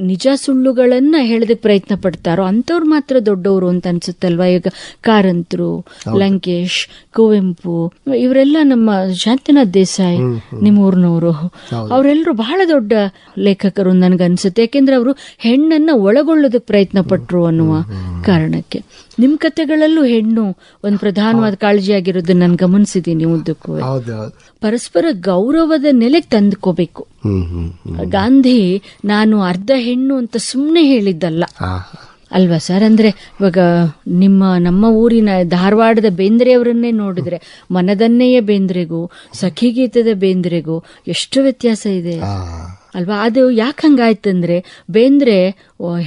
ನಿಜ ಸುಳ್ಳುಗಳನ್ನ ಹೇಳೋದಕ್ಕೆ ಪ್ರಯತ್ನ ಪಡ್ತಾರೋ ಅಂಥವ್ರು ಮಾತ್ರ ದೊಡ್ಡವರು ಅಂತ ಅನ್ಸುತ್ತಲ್ವಾ. ಈಗ ಕಾರಂತರು, ಲಂಕೇಶ್, ಕುವೆಂಪು, ಇವರೆಲ್ಲ ನಮ್ಮ ಶಾಂತಿನಾಥ್ ದೇಸಾಯಿ ನಿಮ್ಮೂರ್ನವರು, ಅವರೆಲ್ಲರೂ ಬಹಳ ದೊಡ್ಡ ಲೇಖಕರು ನನಗನ್ಸುತ್ತೆ. ಯಾಕೆಂದ್ರೆ ಅವರು ಹೆಣ್ಣನ್ನ ಒಳಗೊಳ್ಳೋದಕ್ಕೆ ಪ್ರಯತ್ನ ಪಟ್ರು ಅನ್ನುವ ಕಾರಣಕ್ಕೆ. ನಿಮ್ ಕಥೆಗಳಲ್ಲೂ ಹೆಣ್ಣು ಒಂದು ಪ್ರಧಾನವಾದ ಕಾಳಜಿಯಾಗಿರೋದನ್ನ ನಾನು ಗಮನಿಸಿದ್ದೀನಿ ಉದ್ದಕ್ಕೂ. ಪರಸ್ಪರ ಗೌರವದ ನೆಲೆಗೆ ತಂದುಕೋಬೇಕು. ಗಾಂಧಿ ನಾನು ಅರ್ಧ ಹೆಣ್ಣು ಅಂತ ಸುಮ್ಮನೆ ಹೇಳಿದ್ದಲ್ಲ ಅಲ್ವಾ ಸರ್? ಅಂದ್ರೆ ಇವಾಗ ನಮ್ಮ ಊರಿನ ಧಾರವಾಡದ ಬೇಂದ್ರೆಯವರನ್ನೇ ನೋಡಿದ್ರೆ ಮನದನ್ನೆಯ ಬೇಂದ್ರೆಗೂ ಸಖಿಗೀತದ ಬೇಂದ್ರೆಗೂ ಎಷ್ಟು ವ್ಯತ್ಯಾಸ ಇದೆ ಅಲ್ವಾ? ಅದು ಯಾಕೆ ಹಂಗಾಯ್ತಂದ್ರೆ ಬೇಂದ್ರೆ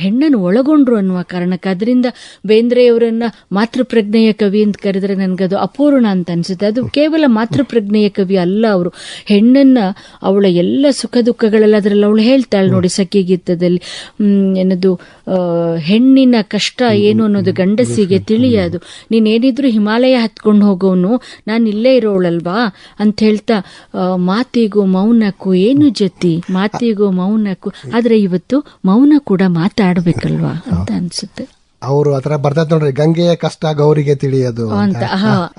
ಹೆಣ್ಣನ್ನು ಒಳಗೊಂಡ್ರು ಅನ್ನುವ ಕಾರಣಕ್ಕೆ. ಅದರಿಂದ ಬೇಂದ್ರೆಯವರನ್ನ ಮಾತೃಪ್ರಜ್ಞೆಯ ಕವಿ ಅಂತ ಕರೆದ್ರೆ ನನ್ಗದು ಅಪೂರ್ಣ ಅಂತ ಅನ್ಸುತ್ತೆ. ಅದು ಕೇವಲ ಮಾತೃಪ್ರಜ್ಞೆಯ ಕವಿ ಅಲ್ಲ. ಅವರು ಹೆಣ್ಣನ್ನ ಅವಳ ಎಲ್ಲ ಸುಖ ದುಃಖಗಳೆಲ್ಲ ಅದರಲ್ಲಿ ಅವಳು ಹೇಳ್ತಾಳೆ ನೋಡಿ ಸಖಿಗೀತದಲ್ಲಿ. ಏನದು ಹೆಣ್ಣಿನ ಕಷ್ಟ ಏನು ಅನ್ನೋದು ಗಂಡಸಿಗೆ ತಿಳಿಯೋದು. ನೀನೇನಿದ್ರು ಹಿಮಾಲಯ ಹತ್ಕೊಂಡು ಹೋಗೋನು, ನಾನು ಇಲ್ಲೇ ಇರೋಳಲ್ವಾ ಅಂತ ಹೇಳ್ತಾ ಮಾತಿಗೂ ಮೌನಕ್ಕೂ ಏನು ಜೊತೆ, ಮಾತಿಗೂ ಮೌನಕ್ಕೂ. ಆದ್ರೆ ಇವತ್ತು ಮೌನ ಕೂಡ ಮಾತಾಡ್ಬೇಕಲ್ವಾ ಅಂತ ಅನ್ಸುತ್ತೆ. ಅವರು ಆತರ ಬರ್ತೈತೆ ನೋಡ್ರಿ, ಗಂಗೆಯ ಕಷ್ಟ ಗೌರಿಗೆ ತಿಳಿಯೋದು ಅಂತ,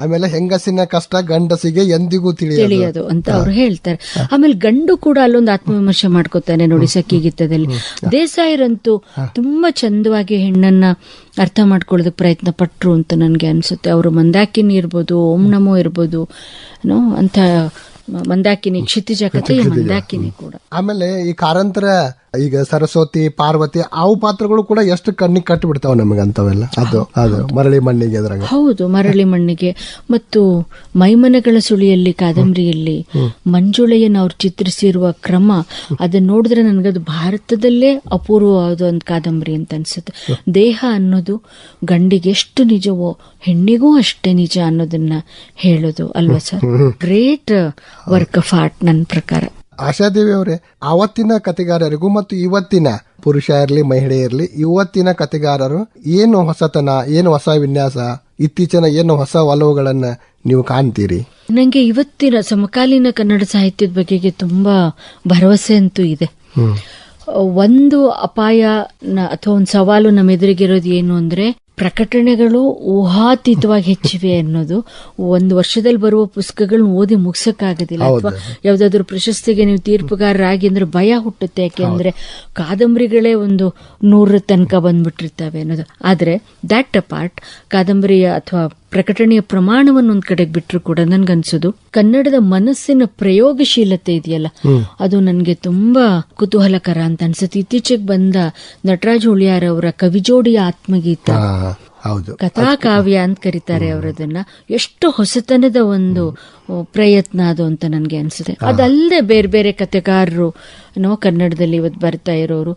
ಆಮೇಲೆ ಹೆಂಗಸಿನ ಕಷ್ಟ ಗಂಡಸಿಗೆ ಎಂದಿಗೂ ತಿಳಿಯೋದು ಅಂತ ಅವ್ರು ಹೇಳ್ತಾರೆ. ಆಮೇಲೆ ಗಂಡು ಕೂಡ ಅಲ್ಲೊಂದು ಆತ್ಮವಿಮರ್ಶೆ ಮಾಡ್ಕೋತಾನೆ ನೋಡಿ ಸಖಿಗೀತದಲ್ಲಿ. ದೇಸಾಯಿರಂತೂ ತುಂಬಾ ಚಂದವಾಗಿ ಹೆಣ್ಣನ್ನ ಅರ್ಥ ಮಾಡ್ಕೊಳ್ಳೋದಕ್ಕೆ ಪ್ರಯತ್ನ ಪಟ್ರು ಅಂತ ನನ್ಗೆ ಅನ್ಸುತ್ತೆ. ಅವರು ಮಂದಾಕಿನಿ ಇರ್ಬೋದು, ಓಂ ನಮೋ ಇರ್ಬೋದು, ಅಂತ ಮಂದಾಕಿನಿ, ಕ್ಷಿತಿಜ ಕಥೆಯ ಮಂದಾಕಿನಿ ಕೂಡ. ಆಮೇಲೆ ಈ ಕಾರಂತರ ಈಗ ಸರಸ್ವತಿ, ಪಾರ್ವತಿ, ಅವು ಪಾತ್ರಗಳು ಕೂಡ ಎಷ್ಟು ಕಣ್ಣಿಗೆ ಕಟ್ಟಿ ಬಿಡ್ತಾವ ನಮಗಂತವೆಲ್ಲ. ಅದು ಮರಳಿ ಮಣ್ಣಿಗೆ ಅದ್ರಾಗ. ಹೌದು, ಮರಳಿ ಮಣ್ಣಿಗೆ. ಮತ್ತು ಮೈಮನಗಳ ಸುಳಿಯಲ್ಲಿ ಕಾದಂಬರಿಯಲ್ಲಿ ಮಂಜುಳೆಯನ್ನು ಅವ್ರು ಚಿತ್ರಿಸಿರುವ ಕ್ರಮ, ಅದನ್ನ ನೋಡಿದ್ರೆ ನನಗದು ಭಾರತದಲ್ಲೇ ಅಪೂರ್ವವಾದ ಒಂದು ಕಾದಂಬರಿ ಅಂತ ಅನ್ಸುತ್ತೆ. ದೇಹ ಅನ್ನೋದು ಗಂಡಿಗೆ ಎಷ್ಟು ನಿಜವೋ ಹೆಣ್ಣಿಗೂ ಅಷ್ಟೇ ನಿಜ ಅನ್ನೋದನ್ನ ಹೇಳೋದು ಅಲ್ವಾ sir? Great work of art ನನ್ನ ಪ್ರಕಾರ. ಆಶಾದೇವಿ ಅವರೇ, ಆವತ್ತಿನ ಕಥೆಗಾರರಿಗೂ ಮತ್ತು ಇವತ್ತಿನ ಪುರುಷ ಇರಲಿ ಮಹಿಳೆ ಇರಲಿ, ಇವತ್ತಿನ ಕಥೆಗಾರರು ಏನು ಹೊಸತನ, ಏನು ಹೊಸ ವಿನ್ಯಾಸ, ಇತ್ತೀಚಿನ ಏನು ಹೊಸ ಒಲವುಗಳನ್ನ ನೀವು ಕಾಣ್ತೀರಿ? ನಂಗೆ ಇವತ್ತಿನ ಸಮಕಾಲೀನ ಕನ್ನಡ ಸಾಹಿತ್ಯದ ಬಗೆಗೆ ತುಂಬಾ ಭರವಸೆ ಅಂತೂ ಇದೆ. ಒಂದು ಅಪಾಯ ಅಥವಾ ಒಂದು ಸವಾಲು ನಮ್ಮ ಎದುರಿಗಿರೋದು ಏನು ಅಂದ್ರೆ, ಪ್ರಕಟಣೆಗಳು ಊಹಾತೀತವಾಗಿ ಹೆಚ್ಚಿವೆ ಅನ್ನೋದು. ಒಂದು ವರ್ಷದಲ್ಲಿ ಬರುವ ಪುಸ್ತಕಗಳನ್ನ ಓದಿ ಮುಗಿಸಕ್ಕಾಗೋದಿಲ್ಲ. ಅಥವಾ ಯಾವ್ದಾದ್ರು ಪ್ರಶಸ್ತಿಗೆ ನೀವು ತೀರ್ಪುಗಾರರಾಗಿ ಅಂದ್ರೆ ಭಯ ಹುಟ್ಟುತ್ತೆ. ಯಾಕೆಂದ್ರೆ ಕಾದಂಬರಿಗಳೇ ಒಂದು 100 ತನಕ ಬಂದ್ಬಿಟ್ಟಿರ್ತವೆ ಅನ್ನೋದು. ಆದ್ರೆ ದ್ಯಾಟ್ ಅಪಾರ್ಟ್, ಕಾದಂಬರಿಯ ಅಥವಾ ಪ್ರಕಟಣೆಯ ಪ್ರಮಾಣವನ್ನು ಒಂದ್ ಕಡೆಗೆ ಬಿಟ್ಟರು ಕೂಡ ನನ್ಗನ್ಸೋದು ಕನ್ನಡದ ಮನಸ್ಸಿನ ಪ್ರಯೋಗಶೀಲತೆ ಇದೆಯಲ್ಲ, ಅದು ನನ್ಗೆ ತುಂಬಾ ಕುತೂಹಲಕರ ಅಂತ ಅನ್ಸುತ್ತೆ. ಇತ್ತೀಚೆಗೆ ಬಂದ ನಟರಾಜ್ ಹುಳಿಯಾರ್ ಅವರ ಕವಿಜೋಡಿಯ ಆತ್ಮಗೀತ, ಕಥಾಕಾವ್ಯ ಅಂತ ಕರೀತಾರೆ ಅವರದನ್ನ, ಎಷ್ಟು ಹೊಸತನದ ಒಂದು ಪ್ರಯತ್ನ ಅದು ಅಂತ ನನ್ಗೆ ಅನ್ಸುತ್ತೆ. ಅದಲ್ಲದೆ ಬೇರೆ ಬೇರೆ ಕಥೆಗಾರರು ಕನ್ನಡದಲ್ಲಿ ಇವತ್ತು ಬರ್ತಾ ಇರೋರು,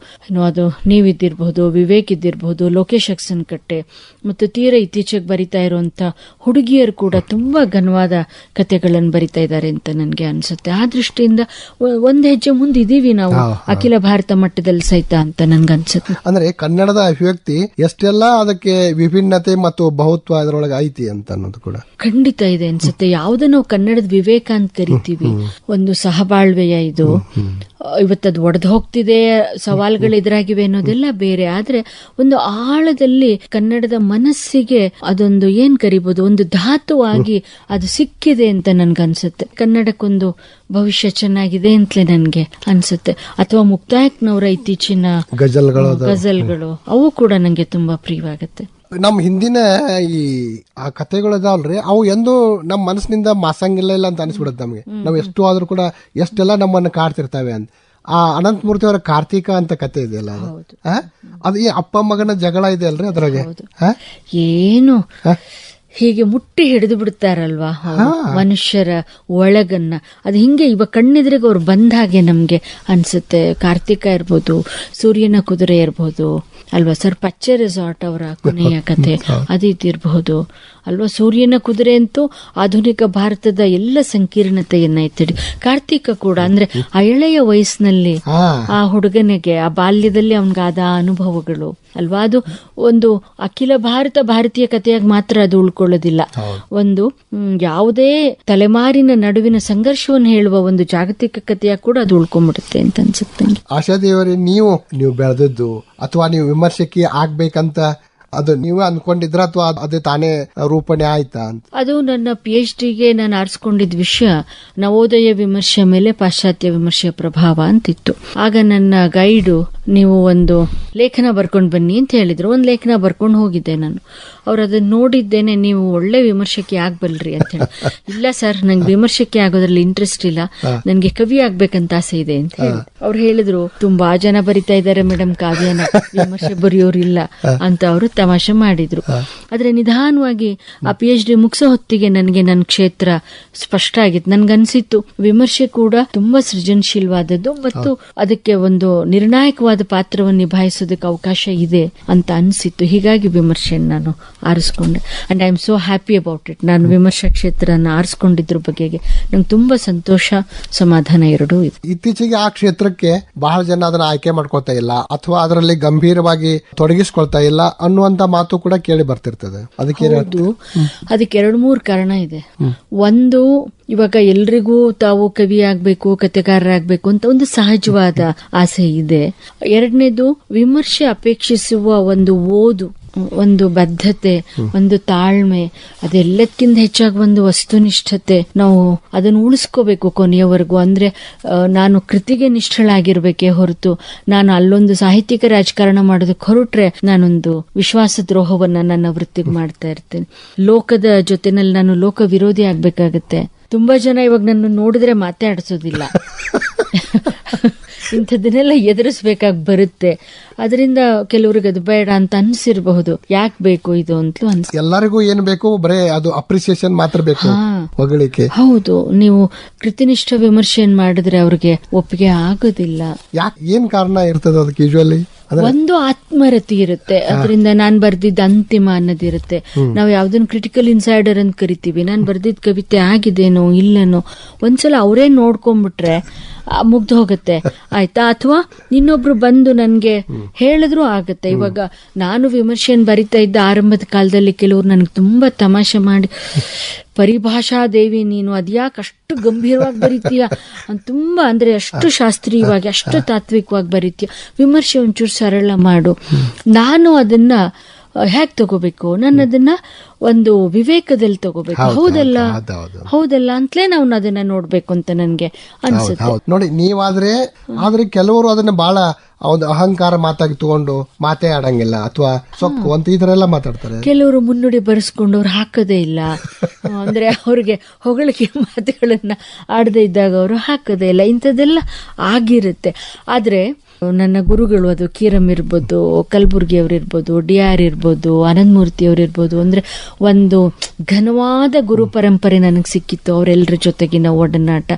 ಅದು ನೀವಿದ್ದಿರಬಹುದು, ವಿವೇಕ್ ಇದ್ದಿರಬಹುದು, ಲೋಕೇಶ್ ಅಕ್ಸನ್ಕಟ್ಟೆ, ಮತ್ತು ತೀರಾ ಇತ್ತೀಚೆಗೆ ಬರಿತಾ ಇರುವಂತ ಹುಡುಗಿಯರು ಕೂಡ ತುಂಬಾ ಘನವಾದ ಕಥೆಗಳನ್ನು ಬರಿತಾ ಇದ್ದಾರೆ ಅಂತ ನನ್ಗೆ ಅನ್ಸುತ್ತೆ. ಆ ದೃಷ್ಟಿಯಿಂದ ಒಂದ್ ಹೆಜ್ಜೆ ಮುಂದಿದೀವಿ ನಾವು ಅಖಿಲ ಭಾರತ ಮಟ್ಟದಲ್ಲಿ ಸಹಿತ ಅಂತ ನನ್ಗನ್ಸುತ್ತೆ. ಅಂದ್ರೆ ಕನ್ನಡದ ಅಭಿವ್ಯಕ್ತಿ ಎಷ್ಟೆಲ್ಲ ಅದಕ್ಕೆ ವಿಭಿನ್ನತೆ ಮತ್ತು ಬಹುತ್ವ ಅದರೊಳಗೆ ಐತಿ ಅಂತ ಅನ್ನೋದು ಕೂಡ ಖಂಡಿತ ಇದೆ ಅನ್ಸುತ್ತೆ. ಯಾವ್ದು ನಾವು ಕನ್ನಡದ ವಿವೇಕ ಅಂತ ಕರಿತೀವಿ, ಒಂದು ಸಹಬಾಳ್ವೆಯ ಇದು, ಇವತ್ತದು ಒಡೆದು ಹೋಗ್ತಿದೆ, ಸವಾಲುಗಳು ಎದುರಾಗಿವೆ ಅನ್ನೋದೆಲ್ಲ ಬೇರೆ. ಆದ್ರೆ ಒಂದು ಆಳದಲ್ಲಿ ಕನ್ನಡದ ಮನಸ್ಸಿಗೆ ಅದೊಂದು ಏನ್ ಕರಿಬಹುದು, ಒಂದು ಧಾತುವಾಗಿ ಅದು ಸಿಕ್ಕಿದೆ ಅಂತ ನನ್ಗನ್ಸುತ್ತೆ. ಕನ್ನಡಕ್ಕೊಂದು ಭವಿಷ್ಯ ಚೆನ್ನಾಗಿದೆ ಅಂತಲೇ ನನ್ಗೆ ಅನ್ಸುತ್ತೆ. ಅಥವಾ ಮುಕ್ತಾಯಕ್ನವರ ಇತ್ತೀಚಿನ ಗಜಲ್ಗಳು ಅವು ಕೂಡ ನಂಗೆ ತುಂಬಾ ಪ್ರಿಯವಾಗುತ್ತೆ. ನಮ್ ಹಿಂದಿನ ಈ ಆ ಕಥೆಗಳದಾವಲ್ರಿ, ಅವು ಎಂದು ನಮ್ ಮನಸ್ಸಿನಿಂದ ಮಾಸಂಗಿಲ್ಲ ಇಲ್ಲ ಅಂತ ಅನಿಸ್ಬಿಡುತ್ತೆ ನಮ್ಗೆ. ನಾವ್ ಎಷ್ಟು ಆದ್ರೂ ಕೂಡ ಎಷ್ಟೆಲ್ಲ ನಮ್ಮನ್ನ ಕಾಡ್ತಿರ್ತಾವೆ ಅಂತ. ಆ ಅನಂತಮೂರ್ತಿ ಅವರ ಕಾರ್ತಿಕ ಅಂತ ಕತೆ ಇದೆಯಲ್ಲ, ಅದು ಈ ಅಪ್ಪ ಮಗನ ಜಗಳ ಇದೆ ಅಲ್ರಿ ಅದ್ರಾಗೆ. ಏನು ಹೀಗೆ ಮುಟ್ಟಿ ಹಿಡಿದು ಬಿಡ್ತಾರಲ್ವಾ ಮನುಷ್ಯರ ಒಳಗನ್ನ, ಅದು ಹಿಂಗೆ ಇವಾಗ ಕಣ್ಣೆದ್ರಿಗೆ ಅವ್ರು ಬಂದ ಹಾಗೆ ನಮ್ಗೆ ಅನ್ಸುತ್ತೆ. ಕಾರ್ತಿಕ ಇರ್ಬೋದು, ಸೂರ್ಯನ ಕುದುರೆ ಇರ್ಬೋದು ಅಲ್ವಾ ಸರ್, ಪಚ್ಚೆ ರೆಸಾರ್ಟ್ ಅವರ ಕೊನೆಯ ಕತೆ ಅದಿರಬಹುದು, ಅಲ್ವಾ. ಸೂರ್ಯನ ಕುದುರೆ ಅಂತೂ ಆಧುನಿಕ ಭಾರತದ ಎಲ್ಲ ಸಂಕೀರ್ಣತೆಯನ್ನ ಎತ್ತಿಡಿ. ಕಾರ್ತಿಕ ಕೂಡ ಅಂದ್ರೆ ಆ ಎಳೆಯ ವಯಸ್ಸಿನಲ್ಲಿ ಆ ಹುಡುಗನಿಗೆ ಆ ಬಾಲ್ಯದಲ್ಲಿ ಅವನಿಗಾದ ಅನುಭವಗಳು ಅಲ್ವಾ, ಅದು ಒಂದು ಅಖಿಲ ಭಾರತೀಯ ಕಥೆಯಾಗಿ ಮಾತ್ರ ಅದು ಉಳ್ಕೊಳ್ಳೋದಿಲ್ಲ. ಒಂದು ಯಾವುದೇ ತಲೆಮಾರಿನ ನಡುವಿನ ಸಂಘರ್ಷವನ್ನು ಹೇಳುವ ಒಂದು ಜಾಗತಿಕ ಕಥೆಯಾಗಿ ಕೂಡ ಅದು ಉಳ್ಕೊಂಡ್ಬಿಡುತ್ತೆ ಅಂತ ಅನ್ಸುತ್ತೆ. ಆಶಾದೇವರೇ, ನೀವು ಬೆಳೆದದ್ದು ಅಥವಾ ನೀವು ವಿಮರ್ಶಕಿ ಆಗ್ಬೇಕಂತ ಅದು ನೀವೇ ಅನ್ಕೊಂಡಿದ್ರ ಅಥವಾ ಅದೇ ತಾನೇ ರೂಪಣೆ ಆಯ್ತಾ ಅಂತ? ಅದು ನನ್ನ PhD ಗೆ ನಾನು ಆರಿಸ್ಕೊಂಡಿದ್ದ ವಿಷಯ ನವೋದಯ ವಿಮರ್ಶೆ ಮೇಲೆ ಪಾಶ್ಚಾತ್ಯ ವಿಮರ್ಶೆಯ ಪ್ರಭಾವ ಅಂತಿತ್ತು. ಆಗ ನನ್ನ ಗೈಡು ನೀವು ಒಂದು ಲೇಖನ ಬರ್ಕೊಂಡು ಬನ್ನಿ ಅಂತ ಹೇಳಿದ್ರು. ಒಂದು ಲೇಖನ ಬರ್ಕೊಂಡು ಹೋಗಿದ್ದೆ ನಾನು. ಅವ್ರು ಅದನ್ನ ನೋಡಿದ್ದೇನೆ, ನೀವು ಒಳ್ಳೆ ವಿಮರ್ಶಕಿ ಆಗ್ಬಲ್ರಿ ಅಂತ ಹೇಳಿ. ಇಲ್ಲ ಸರ್, ನಂಗೆ ವಿಮರ್ಶಕಿ ಆಗೋದ್ರಲ್ಲಿ ಇಂಟ್ರೆಸ್ಟ್ ಇಲ್ಲ, ನನ್ಗೆ ಕವಿ ಆಗ್ಬೇಕಂತ ಆಸೆ ಇದೆ ಅಂತ ಹೇಳಿ. ಅವ್ರು ಹೇಳಿದ್ರು, ತುಂಬಾ ಜನ ಬರಿತಾ ಇದ್ದಾರೆ ಮೇಡಮ್ ಕಾವ್ಯನ, ವಿಮರ್ಶೆ ಬರೆಯೋರಿಲ್ಲ ಅಂತ ಅವರು ತಮಾಷೆ ಮಾಡಿದ್ರು. ಆದ್ರೆ ನಿಧಾನವಾಗಿ ಆ PhD ಮುಗಿಸೋ ಹೊತ್ತಿಗೆ ನನಗೆ ನನ್ನ ಕ್ಷೇತ್ರ ಸ್ಪಷ್ಟ ಆಗಿತ್ತು. ನನ್ಗನ್ಸಿತ್ತು ವಿಮರ್ಶೆ ಕೂಡ ತುಂಬಾ ಸೃಜನಶೀಲವಾದದ್ದು ಮತ್ತು ಅದಕ್ಕೆ ಒಂದು ನಿರ್ಣಾಯಕವಾದ ಪಾತ್ರವನ್ನು ನಿಭಾಯಿಸೋದಕ್ಕೆ ಅವಕಾಶ ಇದೆ ಅಂತ ಅನ್ಸಿತ್ತು. ಹೀಗಾಗಿ ವಿಮರ್ಶೆಯನ್ನು ನಾನು ಆರಿಸ್ಕೊಂಡೆ. And I am so happy about it. ನಾನು ವಿಮರ್ಶಾ ಕ್ಷೇತ್ರನ ಆರಿಸ್ಕೊಂಡಿದ್ರ ಬಗೆಗೆ ನಂಗೆ ತುಂಬಾ ಸಂತೋಷ, ಸಮಾಧಾನ ಎರಡೂ ಇದೆ. ಇತ್ತೀಚೆಗೆ ಆ ಕ್ಷೇತ್ರಕ್ಕೆ ಬಹಳ ಜನ ಅದನ್ನ ಆಯ್ಕೆ ಮಾಡ್ಕೊಳ್ತಾ ಇಲ್ಲ ಅಥವಾ ಅದರಲ್ಲಿ ಗಂಭೀರವಾಗಿ ತೊಡಗಿಸ್ಕೊಳ್ತಾ ಇಲ್ಲ ಅನ್ನುವಂತ ಮಾತು ಕೂಡ ಕೇಳಿ ಬರ್ತಿರ್ತದೆ. ಅದಕ್ಕೆ 2-3 ಕಾರಣ ಇದೆ. ಒಂದು, ಇವಾಗ ಎಲ್ರಿಗೂ ತಾವು ಕವಿ ಆಗ್ಬೇಕು, ಕಥೆಗಾರರಾಗಬೇಕು ಅಂತ ಒಂದು ಸಹಜವಾದ ಆಸೆ ಇದೆ. ಎರಡನೇದು, ವಿಮರ್ಶೆ ಅಪೇಕ್ಷಿಸುವ ಒಂದು ಓದು, ಒಂದು ಬದ್ಧತೆ, ಒಂದು ತಾಳ್ಮೆ, ಅದೆಲ್ಲಕ್ಕಿಂತ ಹೆಚ್ಚಾಗಿ ಒಂದು ವಸ್ತುನಿಷ್ಠತೆ. ನಾವು ಅದನ್ನು ಉಳಿಸ್ಕೋಬೇಕು ಕೊನೆಯವರೆಗೂ. ಅಂದ್ರೆ ನಾನು ಕೃತಿಗೆ ನಿಷ್ಠಳಾಗಿರ್ಬೇಕೇ ಹೊರತು ನಾನು ಅಲ್ಲೊಂದು ಸಾಹಿತ್ಯಿಕ ರಾಜಕಾರಣ ಮಾಡೋದಕ್ಕೆ ಹೊರಟ್ರೆ ನಾನೊಂದು ವಿಶ್ವಾಸ ದ್ರೋಹವನ್ನ ನನ್ನ ವೃತ್ತಿಗೆ ಮಾಡ್ತಾ ಇರ್ತೇನೆ. ಲೋಕದ ಜೊತೆನಲ್ಲಿ ನಾನು ಲೋಕ ವಿರೋಧಿ ಆಗ್ಬೇಕಾಗತ್ತೆ. ತುಂಬಾ ಜನ ಇವಾಗ ನನ್ನ ನೋಡಿದ್ರೆ ಮಾತಾಡಿಸೋದಿಲ್ಲ. ಇಂಥದ್ದನ್ನೆಲ್ಲ ಎದುರಿಸಬೇಕಾಗಿ ಬರುತ್ತೆ. ಅದರಿಂದ ಕೆಲವ್ರಿಗೆ ಅದು ಬೇಡ ಅಂತ ಅನ್ಸಿರಬಹುದು. ಯಾಕೆ ಬೇಕು ಇದು ಅಂತಲೂ ಅನ್ಸ. ಎಲ್ಲರಿಗೂ ಏನ್ ಬೇಕು, ಬರೇ ಅದು ಅಪ್ರಿಸಿಯೇಷನ್ ಮಾತ್ರ ಬೇಕು, ಹೊಗಳಿಕೆ. ಹೌದು, ನೀವು ಕೃತಿನಿಷ್ಠ ವಿಮರ್ಶೆಯನ್ನು ಮಾಡಿದ್ರೆ ಅವ್ರಿಗೆ ಒಪ್ಪಿಗೆ ಆಗೋದಿಲ್ಲ. ಯಾಕೆ, ಏನ್ ಕಾರಣ ಇರ್ತದೆ ಅದಕ್ಕೆ? ಯೂಶುವಲಿ ಒಂದು ಆತ್ಮರತಿ ಇರುತ್ತೆ, ಅದರಿಂದ ನಾನ್ ಬರ್ದಿದ್ದ ಅಂತಿಮ ಅನ್ನೋದಿರುತ್ತೆ. ನಾವು ಯಾವ್ದನ್ನ ಕ್ರಿಟಿಕಲ್ ಇನ್ಸೈಡರ್ ಅಂತ ಕರಿತೀವಿ. ನಾನ್ ಬರ್ದಿದ್ದ ಕವಿತೆ ಆಗಿದೇನೋ ಇಲ್ಲನೋ ಒಂದ್ಸಲ ಅವರೇ ನೋಡ್ಕೊಂಡ್ಬಿಟ್ರೆ ಮುಗ್ದು ಹೋಗುತ್ತೆ, ಆಯ್ತಾ. ಅಥವಾ ಇನ್ನೊಬ್ರು ಬಂದು ನನ್ಗೆ ಹೇಳಿದ್ರು ಆಗತ್ತೆ. ಇವಾಗ ನಾನು ವಿಮರ್ಶೆಯನ್ನು ಬರಿತಾ ಇದ್ದ ಆರಂಭದ ಕಾಲದಲ್ಲಿ ಕೆಲವರು ನನ್ಗೆ ತುಂಬಾ ತಮಾಷೆ ಮಾಡಿ, ಪರಿಭಾಷಾ ದೇವಿ ನೀನು ಅದ್ಯಾಕೆ ಅಷ್ಟು ಗಂಭೀರವಾಗಿ ಬರೀತೀಯ ಅಂತ ತುಂಬಾ, ಅಂದ್ರೆ ಅಷ್ಟು ಶಾಸ್ತ್ರೀಯವಾಗಿ, ಅಷ್ಟು ತಾತ್ವಿಕವಾಗಿ ಬರೀತೀಯ, ವಿಮರ್ಶೆ ಒಂಚೂರು ಸರಳ ಮಾಡು. ನಾನು ಅದನ್ನ ಹೇಗ್ ತಗೋಬೇಕು, ನಾನು ಅದನ್ನ ಒಂದು ವಿವೇಕದಲ್ಲಿ ತಗೋಬೇಕು. ಹೌದಲ್ಲ ಅಂತಲೇ ನಾವು ಅದನ್ನ ನೋಡ್ಬೇಕು ಅಂತ ನನ್ಗೆ ಅನ್ಸುತ್ತೆ. ನೋಡಿ, ಆದ್ರೆ ಕೆಲವರು ಅದನ್ನ ಬಹಳ ಒಂದು ಅಹಂಕಾರ ಮಾತಾಗಿ ತಗೊಂಡು ಮಾತೇ ಆಡಂಗಿಲ್ಲ ಅಥವಾ ಸೊಕ್ಕು ಅಂತ ಈ ತರ ಎಲ್ಲ ಮಾತಾಡ್ತಾರೆ. ಕೆಲವರು ಮುನ್ನುಡಿ ಬರೆಸ್ಕೊಂಡು ಅವ್ರು ಹಾಕೋದೇ ಇಲ್ಲ. ಅಂದ್ರೆ ಅವ್ರಿಗೆ ಹೊಗಳಿಕೆ ಮಾತುಗಳನ್ನ ಆಡದೇ ಇದ್ದಾಗ ಅವರು ಹಾಕೋದೇ ಇಲ್ಲ. ಇಂಥದ್ದೆಲ್ಲ ಆಗಿರುತ್ತೆ. ಆದ್ರೆ ನನ್ನ ಗುರುಗಳು, ಅದು ಕೀರಂ ಇರ್ಬೋದು, ಕಲಬುರ್ಗಿ ಅವರಿರ್ಬೋದು, DR ಇರ್ಬೋದು, ಆನಂದಮೂರ್ತಿ ಅವರಿರ್ಬೋದು, ಅಂದ್ರೆ ಒಂದು ಘನವಾದ ಗುರು ಪರಂಪರೆ ನನಗೆ ಸಿಕ್ಕಿತ್ತು. ಅವರೆಲ್ಲರ ಜೊತೆಗಿನ ಒಡನಾಟ,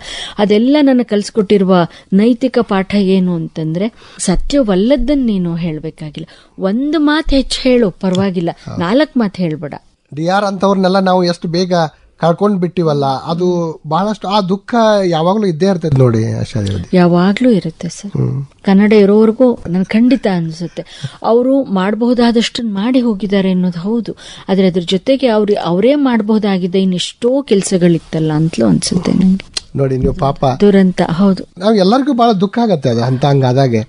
ಅದೆಲ್ಲ ನನಗೆ ಕಲಿಸ್ಕೊಟ್ಟಿರುವ ನೈತಿಕ ಪಾಠ ಏನು ಅಂತಂದ್ರೆ, ಸತ್ಯವಲ್ಲದನ್ನ ನೀನು ಹೇಳ್ಬೇಕಾಗಿಲ್ಲ. ಒಂದು ಮಾತು ಹೆಚ್ಚು ಹೇಳು ಪರವಾಗಿಲ್ಲ, 4 ಮಾತು ಹೇಳ್ಬೇಡ. DR ಅಂತವ್ರನ್ನೆಲ್ಲ ನಾವು ಎಷ್ಟು ಬೇಗ ಕಳ್ಕೊಂಡ್ ಬಿಟ್ಟಿವಲ್ಲ, ಅದು ಬಹಳಷ್ಟು ಆ ದುಃಖ ಯಾವಾಗ್ಲೂ ಇದ್ದೇ ಇರ್ತದೆ ನೋಡಿ ಆಶಾದೇವಿ. ಯಾವಾಗ್ಲೂ ಇರುತ್ತೆ ಸರ್. ಕನ್ನಡ ಇರೋವರೆಗೂ ನನ್ ಖಂಡಿತ ಅನ್ಸುತ್ತೆ ಅವರು ಮಾಡಬಹುದಾದಷ್ಟನ್ನು ಮಾಡಿ ಹೋಗಿದ್ದಾರೆ ಅನ್ನೋದು ಹೌದು. ಆದ್ರೆ ಅದ್ರ ಜೊತೆಗೆ ಅವರೇ ಮಾಡಬಹುದಾಗಿದೆ ಇನ್ನೆಷ್ಟೋ ಕೆಲಸಗಳಿತ್ತಲ್ಲ ಅಂತಲೂ ಅನ್ಸುತ್ತೆ ನಂಗೆ. ನೋಡಿ, ನೀವು ಪಾಪ ದುರಂತ. ಹೌದು, ನಾವು ಎಲ್ಲರಿಗೂ ಬಹಳ ದುಃಖ ಆಗತ್ತೆ ಅದು ಹಂಗಾದಾಗೆ.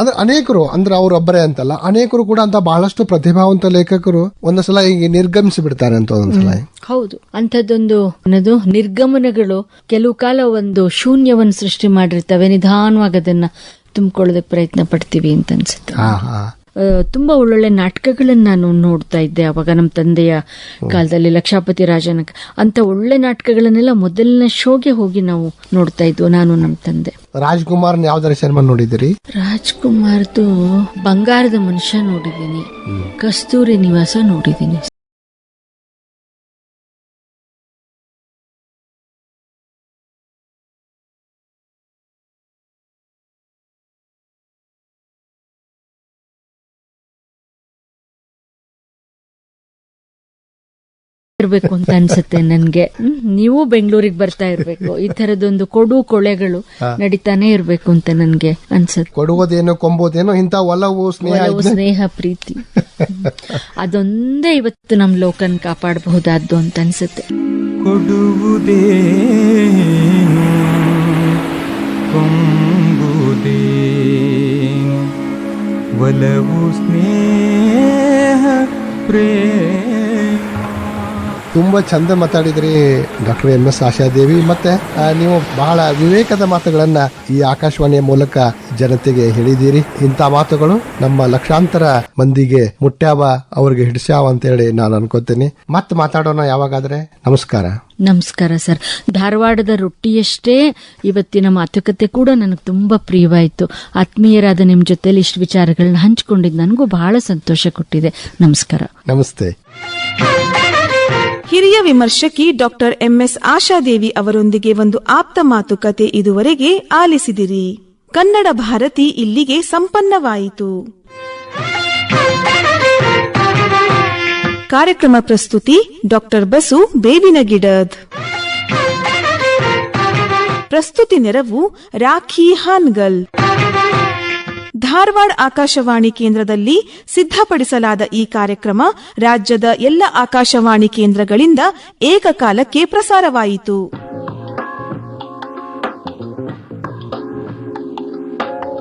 ಅಂದ್ರೆ ಅನೇಕರು, ಅಂದ್ರೆ ಅವ್ರೊಬ್ಬರೇ ಅಂತಲ್ಲ, ಅನೇಕರು ಕೂಡ ಅಂತ ಬಹಳಷ್ಟು ಪ್ರತಿಭಾವಂತ ಲೇಖಕರು ಒಂದೊಂದ್ಸಲ ಈಗ ನಿರ್ಗಮಿಸಿ ಬಿಡ್ತಾರೆ ಅಂತ ಒಂದೊಂದ್ಸಲ. ಹೌದು, ಅಂತದ್ದೊಂದು ಅನ್ನೋದು ನಿರ್ಗಮನಗಳು ಕೆಲವು ಕಾಲ ಒಂದು ಶೂನ್ಯವನ್ನು ಸೃಷ್ಟಿ ಮಾಡಿರ್ತವೆ. ನಿಧಾನವಾಗಿ ಅದನ್ನ ತುಂಬಿಕೊಳ್ಳೋದಕ್ಕೆ ಪ್ರಯತ್ನ ಪಡ್ತೀವಿ ಅಂತ ಅನ್ಸುತ್ತೆ. ತುಂಬಾ ಒಳ್ಳೊಳ್ಳೆ ನಾಟಕಗಳನ್ನ ನಾನು ನೋಡ್ತಾ ಇದ್ದೆ ಅವಾಗ. ನಮ್ಮ ತಂದೆಯ ಕಾಲದಲ್ಲಿ ಲಕ್ಷಾಪತಿ ರಾಜನ ಅಂತ ಒಳ್ಳೆ ನಾಟಕಗಳನ್ನೆಲ್ಲ ಮೊದಲನೇ ಶೋಗೆ ಹೋಗಿ ನಾವು ನೋಡ್ತಾ ಇದ್ವು, ನಾನು ನಮ್ಮ ತಂದೆ. ರಾಜ್ಕುಮಾರ್ ಯಾವ್ದಾರ ಸಿನಿಮಾ ನೋಡಿದಿರಿ? ರಾಜ್ಕುಮಾರ್ದು ಬಂಗಾರದ ಮನುಷ್ಯ ನೋಡಿದ್ದೀನಿ, ಕಸ್ತೂರಿ ನಿವಾಸ ನೋಡಿದ್ದೀನಿ. ಇರ್ಬೇಕು ಅಂತ ಅನ್ಸುತ್ತೆ ನನ್ಗೆ. ನೀವು ಬೆಂಗಳೂರಿಗೆ ಬರ್ತಾ ಇರ್ಬೇಕು. ಈ ತರದೊಂದು ಕೊಡು ಕೊಳೆಗಳು ನಡೀತಾನೆ ಇರ್ಬೇಕು ಅಂತ ನನ್ಗೆ ಅನ್ಸುತ್ತೆ. ಕೊಡುವುದೇನು ಕೊಂಬುದೇನು ಇಂಥ ಒಲವು ಸ್ನೇಹ ಪ್ರೀತಿ ಅದೊಂದೇ ಇವತ್ತು ನಮ್ ಲೋಕನ್ ಕಾಪಾಡಬಹುದಾದ್ದು ಅಂತ ಅನ್ಸುತ್ತೆ. ಕೊಡುವುದೇನು ಕೊಂಬುದೇನು ಒಲವು ಸ್ನೇಹ ಪ್ರೇಮ. ತುಂಬಾ ಚಂದ ಮಾತಾಡಿದ್ರಿ ಡಾಕ್ಟರ್ MS ಆಶಾದೇವಿ. ಮತ್ತೆ ನೀವು ಬಹಳ ವಿವೇಕದ ಮಾತುಗಳನ್ನ ಈ ಆಕಾಶವಾಣಿಯ ಮೂಲಕ ಜನತೆಗೆ ಹೇಳಿದ್ದೀರಿ. ಇಂಥ ಮಾತುಗಳು ನಮ್ಮ ಲಕ್ಷಾಂತರ ಮಂದಿಗೆ ಮುಟ್ಟ್ಯಾವ, ಅವ್ರಿಗೆ ಹಿಡಿಸ್ಯಾವ ಅಂತ ಹೇಳಿ ನಾನು ಅನ್ಕೋತೀನಿ. ಮತ್ತೆ ಮಾತಾಡೋಣ ಯಾವಾಗಾದ್ರೆ. ನಮಸ್ಕಾರ. ನಮಸ್ಕಾರ ಸರ್. ಧಾರವಾಡದ ರೊಟ್ಟಿಯಷ್ಟೇ ಇವತ್ತಿನ ಮಾತುಕತೆ ಕೂಡ ನನಗೆ ತುಂಬಾ ಪ್ರಿಯವಾಯಿತು. ಆತ್ಮೀಯರಾದ ನಿಮ್ ಜೊತೆಲಿ ಇಷ್ಟು ವಿಚಾರಗಳನ್ನ ಹಂಚಿಕೊಂಡಿದ್ದು ನನಗೂ ಬಹಳ ಸಂತೋಷ ಕೊಟ್ಟಿದೆ. ನಮಸ್ಕಾರ. ನಮಸ್ತೆ. ಹಿರಿಯ ವಿಮರ್ಶಕಿ ಡಾಕ್ಟರ್ MS ಆಶಾದೇವಿ ಅವರೊಂದಿಗೆ ಒಂದು ಆಪ್ತ ಮಾತುಕತೆ ಇದುವರೆಗೆ ಆಲಿಸಿದಿರಿ. ಕನ್ನಡ ಭಾರತಿ ಇಲ್ಲಿಗೆ ಸಂಪನ್ನವಾಯಿತು. ಕಾರ್ಯಕ್ರಮ ಪ್ರಸ್ತುತಿ ಡಾಕ್ಟರ್ ಬಸು ಬೇವಿನಗಿಡದ್. ಪ್ರಸ್ತುತಿ ನೆರವು ರಾಖಿ ಹಾನ್ಗಲ್. ಧಾರವಾಡ ಆಕಾಶವಾಣಿ ಕೇಂದ್ರದಲ್ಲಿ ಸಿದ್ಧಪಡಿಸಲಾದ ಈ ಕಾರ್ಯಕ್ರಮ ರಾಜ್ಯದ ಎಲ್ಲ ಆಕಾಶವಾಣಿ ಕೇಂದ್ರಗಳಿಂದ ಏಕಕಾಲಕ್ಕೆ ಪ್ರಸಾರವಾಯಿತು.